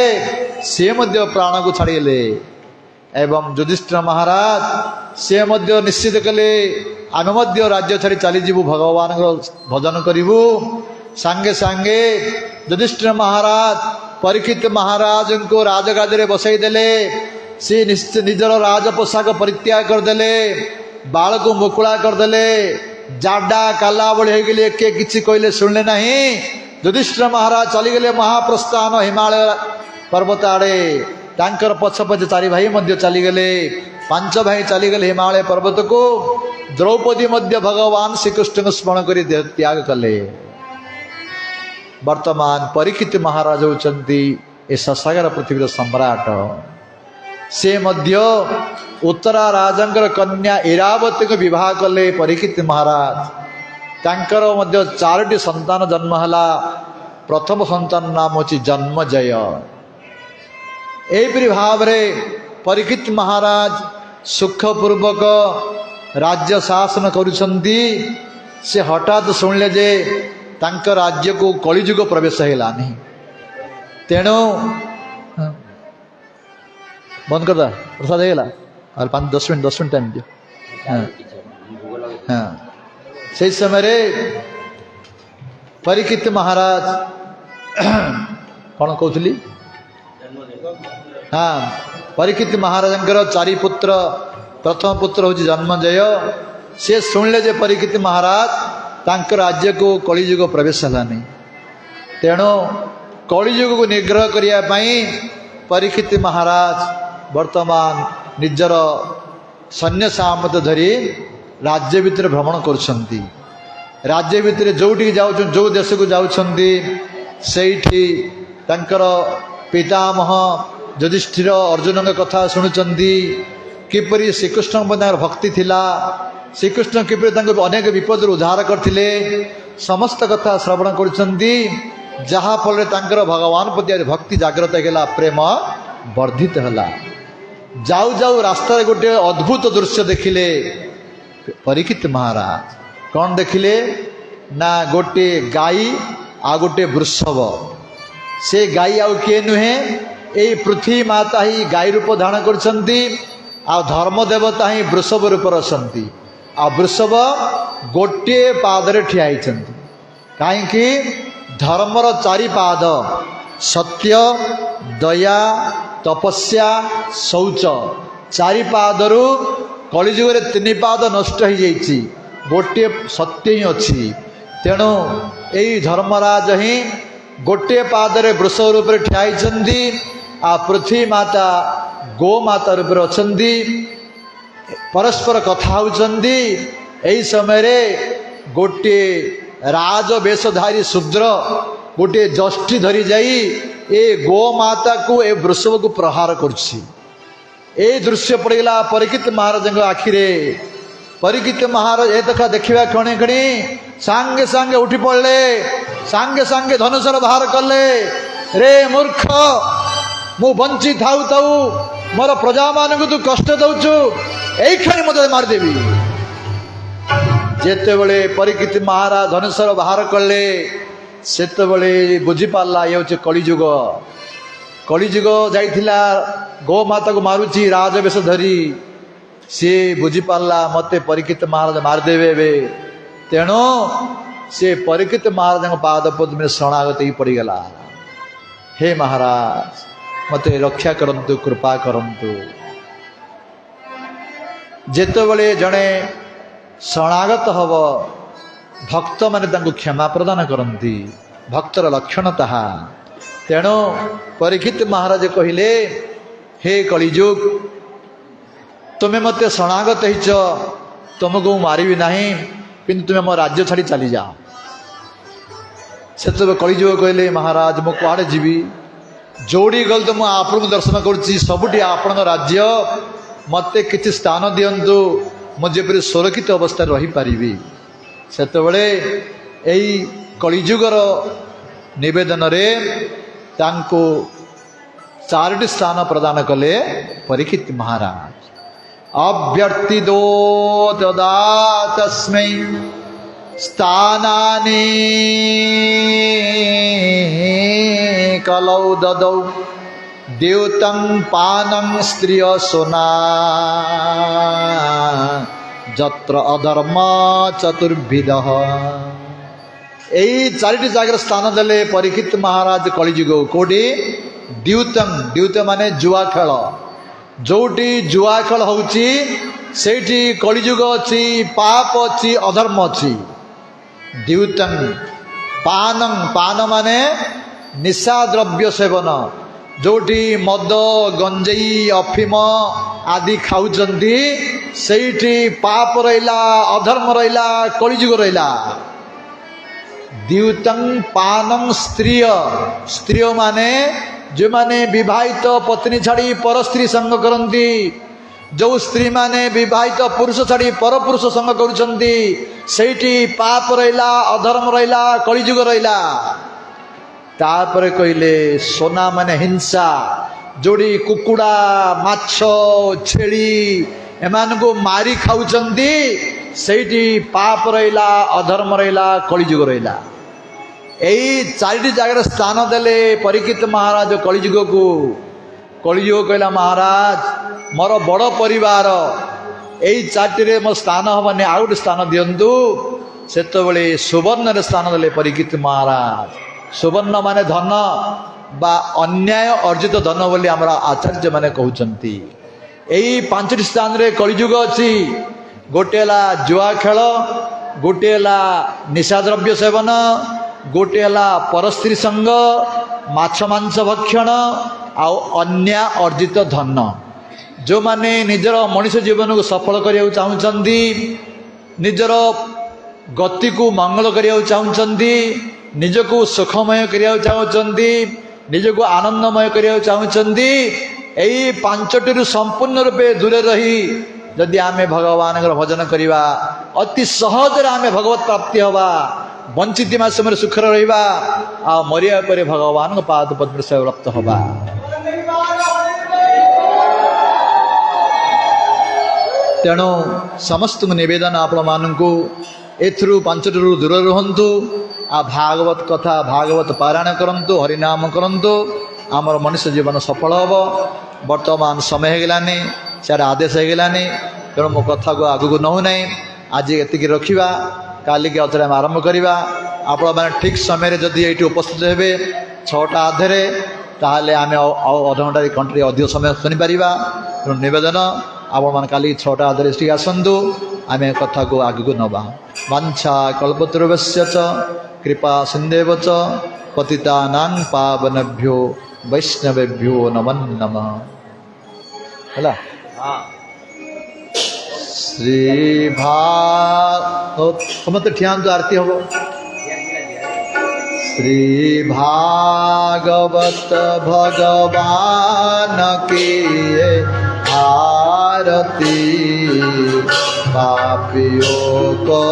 से मध्य प्राण को छाड़गले। एवं युधिष्ठिर महाराज से मध्य निश्चित कले आम मध्य राज्य छाड़ी चलीजु भगवान भजन करूँ। सांगे सांगे युधिष्ठिर महाराज परीक्षित महाराज को राजगादी बसई देले। सी निजर राज पोशाक परित्याग करदे बाल को मुकुला करदे। जाडा काला बड़ी हो गले किए किसी कहले शुणिले ना। युधिष्ठिर महाराज चलीगले महाप्रस्थान हिमालय पर्वत आड़े। तांकर पछ पछ चारि भाई मध्य चलीगले। पांच भाई चलीगले हिमालय पर्वत को। द्रौपदी मध्य भगवान श्रीकृष्ण को स्मरण कर देह त्याग कले। वर्तमान परीक्षित महाराज होचंती ए ससागर पृथ्वी सम्राट। से मध्य उत्तरा राजंकर कन्या इरावती को विवाह कले परीक्षित महाराज। तांकर मध्य चारोटी संतान जन्म हला। प्रथम संतान नाम होची जन्मजय। एपरि भाव रे परीक्षित महाराज सुखपूर्वक राज्य शासन करुछंती। से हठात शुणिले जे तांक राज्य को कलिजुग प्रवेश हैलानी। तेणु बंद कर प्रसाद हैगला और 5-10 मिनट टाइम दियो। हाँ से समय परीक्षित महाराज कौन कहली। हाँ परीक्षित महाराज चारि पुत्र प्रथम पुत्र हूँ जन्मजय। से शुणिले जे परीक्षित महाराज तांक राज्य को कलिजुग प्रवेश हैलानी। तेणु कलिजुग को निग्रह करने परीक्षित महाराज वर्तमान निजर सैन्य सामत धरी राज्य भितर भ्रमण करुछंती राज्य भितर जोटी जाउछन जो देश को जाउछंती सेठी तांकर पितामह युधिष्ठिर अर्जुन कथा शुणुचंती किपरि श्रीकृष्ण भक्ति थिला श्रीकृष्ण किपरि तांको अनेक विपद उद्धार करथिले समस्त कथा श्रवण करुछंती जहा फल तांकर भगवान प्रति भक्ति जागृत होला प्रेम वर्धित होला। जाऊ जाऊ रास्ता गोटे अद्भुत दृश्य देखिले परीक्षित महाराज कौन देखिले ना गोटे गाई आ गोटे वृषभ से गाई आउ किए नुहे ए पृथ्वी माता ही गाई रूप धारण करछंती आ धर्म देवता ही वृषभ रूप रसंती आ वृषभ गोटे पादरे ठिया होइछंती काहेकि धर्मर चारि पाद सत्य दया तपस्या शौच चारि पादरु कलिजुग तीन पाद नष्ट हो जाइछि गोटे सत्य ही अच्छी तेणु यही धर्मराज ही गोटे पादरे वृषभ रूप ठिया होइछंती आ पृथ्वी माता गो माता रूप अछंती परस्पर कथा होउछंती। एही समय रे गोटे राज वेशधारी शूद्र गोटे जष्टि धरी जाई ए गो माता को ए वृषभ को प्रहार करछि ए दृश्य पड़गला परीक्षित महाराज आखिरे परीक्षित महाराज ए देखा देखा क्षणे क्षणी सांगे सांगे उठी पड़े सांगे सांगे धनुषर बाहर कले रे मूर्ख मु बंची थाऊ थाऊ मोर प्रजा मान को तू कष्ट दौचु यही क्षणी मत मारदेवी जेते बड़े परीक्षित महाराज धनुषर बाहर कले सेते बड़े बुझी पारला ये होचे कलिजुग कलिजुग जाइथिला गो माता को मारुची राजवेश धरी सी बुझी पारला मते परीक्षित महाराज मारदेवे तेणु से परीक्षित महाराज पाद पद्म शरणागत ही पड़गला हे महाराज मते रक्षा करंतु कृपा करंतु। जेतेबेले जड़े शरणागत हब भक्त माने तांको क्षमा प्रदान करती भक्तर लक्षण ताहा तेणु परीक्षित महाराज कहिले हे कलिजुग तुम्हें मते शरणागत होइछ तुमको मारिबी नहीं किंतु तुम्हें मो राज्य छाड़ी चली जाओ से कलिजुग कहले महाराज मु कुआड़े जीवी जोड़ी गल तो मुझे आपन दर्शन करुच्ची सबुठी आपण राज्य मते किसी स्थान दिंतु मुझे सुरक्षित अवस्था रही पारिबी सेतबेले एई कलिजुगर निवेदन रे तांको चारोटी स्थान प्रदान कले परीक्षित महाराज अभ्यर्थितो तदा तस्मै स्थानानि कलौ ददौ द्यूतं पानं स्त्रिय सोना जत्र अधर्म चतुर्विधः यही चारिटी जगह स्थान देले परीक्षित महाराज कलिजुग कोडी द्यूतं द्यूत माने जुआ खेल जोटी जुआ खेल होउची सेठी कलिजुग अच्छी पाप अच्छी अधर्म अच्छी द्यूतं पानं पान माने निशा द्रव्य सेवन जोटी मद गंजेई अफिम आदि खाऊचंती सेठी पाप रहिला अधर्म रहिला कलिजुग रहिला द्यूतं पानं स्त्रिय स्त्रिय माने जो माने विवाहित पत्नी छाड़ी पर स्त्री संग करती जो स्त्री माने विवाहित पुरुष छाड़ी पर पुरुष संग करुछंती सेठी पाप रहिला अधर्म रहिला कलिजुग रहिला। तापर कहले सोना माने हिंसा जोड़ी कुकुड़ा माछ छेली एमान को मारी खाऊचंती सेठी पाप रहिला अधर्म रहिला कलिजुग रहिला। यही चारिटी जगह स्थान देले परीक्षित महाराज कलिजुग को कलिजुग कहला महाराज मोर बड़ परिवार यही चारिटी मो स्थान हबनी आउ गोटे स्थान दिंतु सेतबेले सुवर्ण स्थान देले परीक्षित महाराज सुवर्ण माने धन बा अन्याय अर्जित धन बोली आमर आचार्य माने कहउचंती। यही पांचटी स्थान रे कलिजुग अच्छी गोटे हला जुआ खेल गोटे हला निशाद्रव्य सेवन गोटे हला परस्त्री संग माछ मांस भक्षण आउ अन्याय अर्जित धन जो माने निजर मनुष्य जीवन को सफल करने चाहती निजर गति को मंगल करिया चाहूँगी, निजको सुखमय करिया चाहूँगी, निजको आनंदमय करिया चाहूँगी। यही पांचटी संपूर्ण रूपे दूरे रही जदि आमे भगवान भजन करवा अति सहज आमे भगवत प्राप्ति हवा, बंचित समय सुख रहा आ मरिया पर भगवान पाद पद्म से प्राप्त हवा। तेणु समस्त निवेदन आपण मानू एथरू पांचटी दूर रुहतु, आ भागवत कथा भागवत पारायण करंतु, हरिनाम करंतु, आमर मनुष्य जीवन सफल हम। वर्तमान समय होगलानी, सारे आदेश होगलानी, तेणु मो कथा को आगू नौना। आज एतिक रखा, काली के अथरे आरंभ करवा। आपण मैंने ठीक समय जदि ये उपस्थित हे 6टा आधे, ताहले आम अध घंटा घंटे अधिक समय शुनिपर। तेणु निवेदन आपण मैंने काली 6टा आधे ठीक आसतु, आम कथा को आगू नवा। वांछा कल्पतरुभ्यश्च कृपा सिन्धेव च पतितानां पावनेभ्यो वैष्णवेभ्यो नमो नमः। ହେଲା श्री समस्त ठियांतु आरती हम। श्री भागवत भगवान की आरती, पापियों को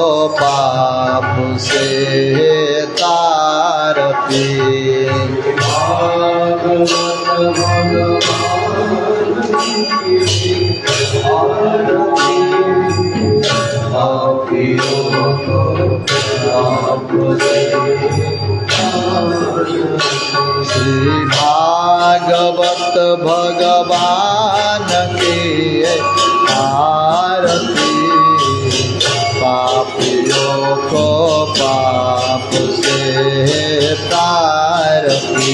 पाप से तारती। भागवत भगवान की आरती, पापियों को पाप से तारती। श्री भागवत भगवान की आरती, पापियों को पाप से तारती।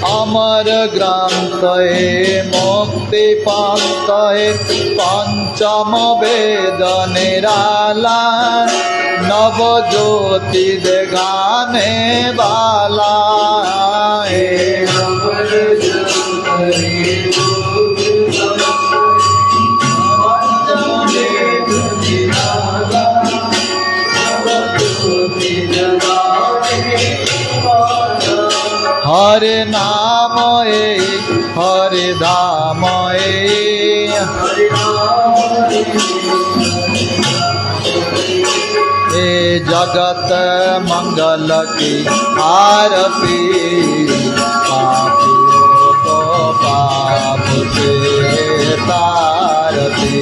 अमर ग्रंथ मुक्ति पंथ पंचम वेद निराला, नव ज्योति देखाने वाला। हरे नाम हरे धाम ए जगत मंगल की आरती, पापियों को पाप से तारती।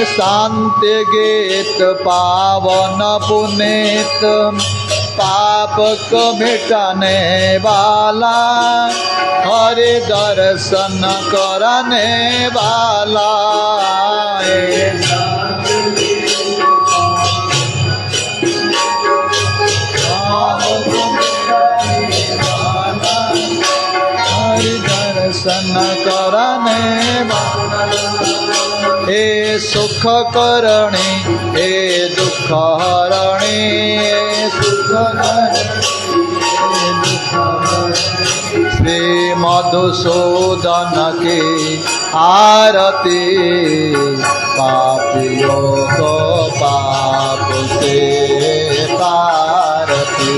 शांति गीत पावन पुनीत, पाप को मिटाने वाला, हरि दर्शन कराने वाला। हरि दर्शन कराने वाला। हे सुख करणी हे दुख हरणी, सुख श्री मधुसूदन की आरती, पापियों को पाप से तारती।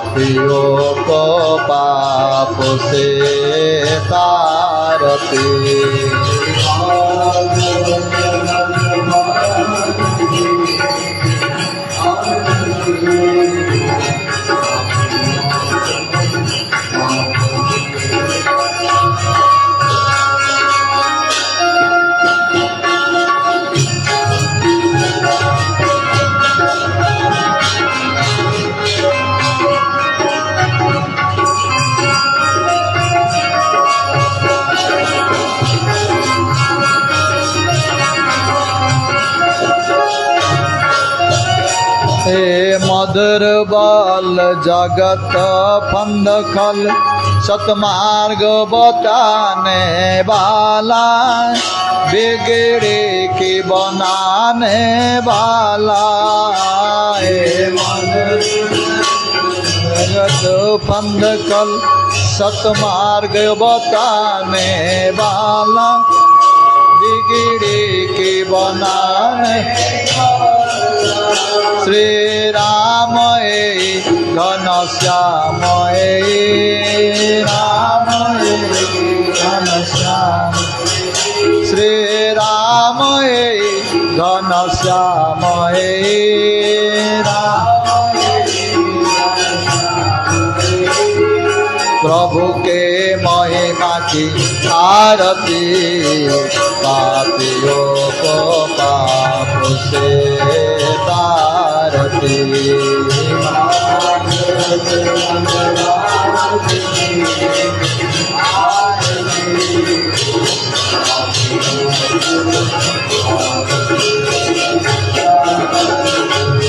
पापियों को पाप से तारते। हे मधुर बल जगत फंद खल सतमार्ग बताने वाला, बिगड़े के बनाने वाला। हे मधुर जगत फंद खल सतमार्ग बताने वाला, बिगड़े के बनाने। श्री राम घन श्याम राम घन श्याम, श्री राम घन श्याम राम। प्रभु के महिमा की आरती, पापियों को पाप से तारती।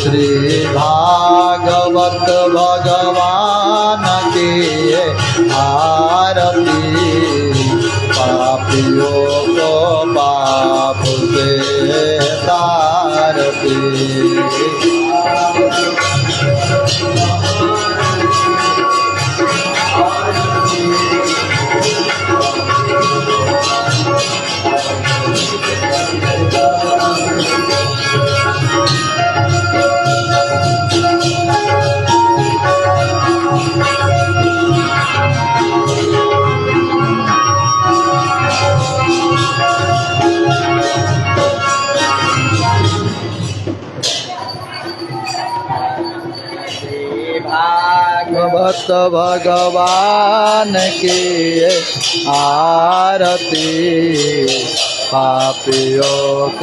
श्री भागवत भगवान की आरती, पापियों को पाप से तारती। भागवत भगवान की आरती, पापियों को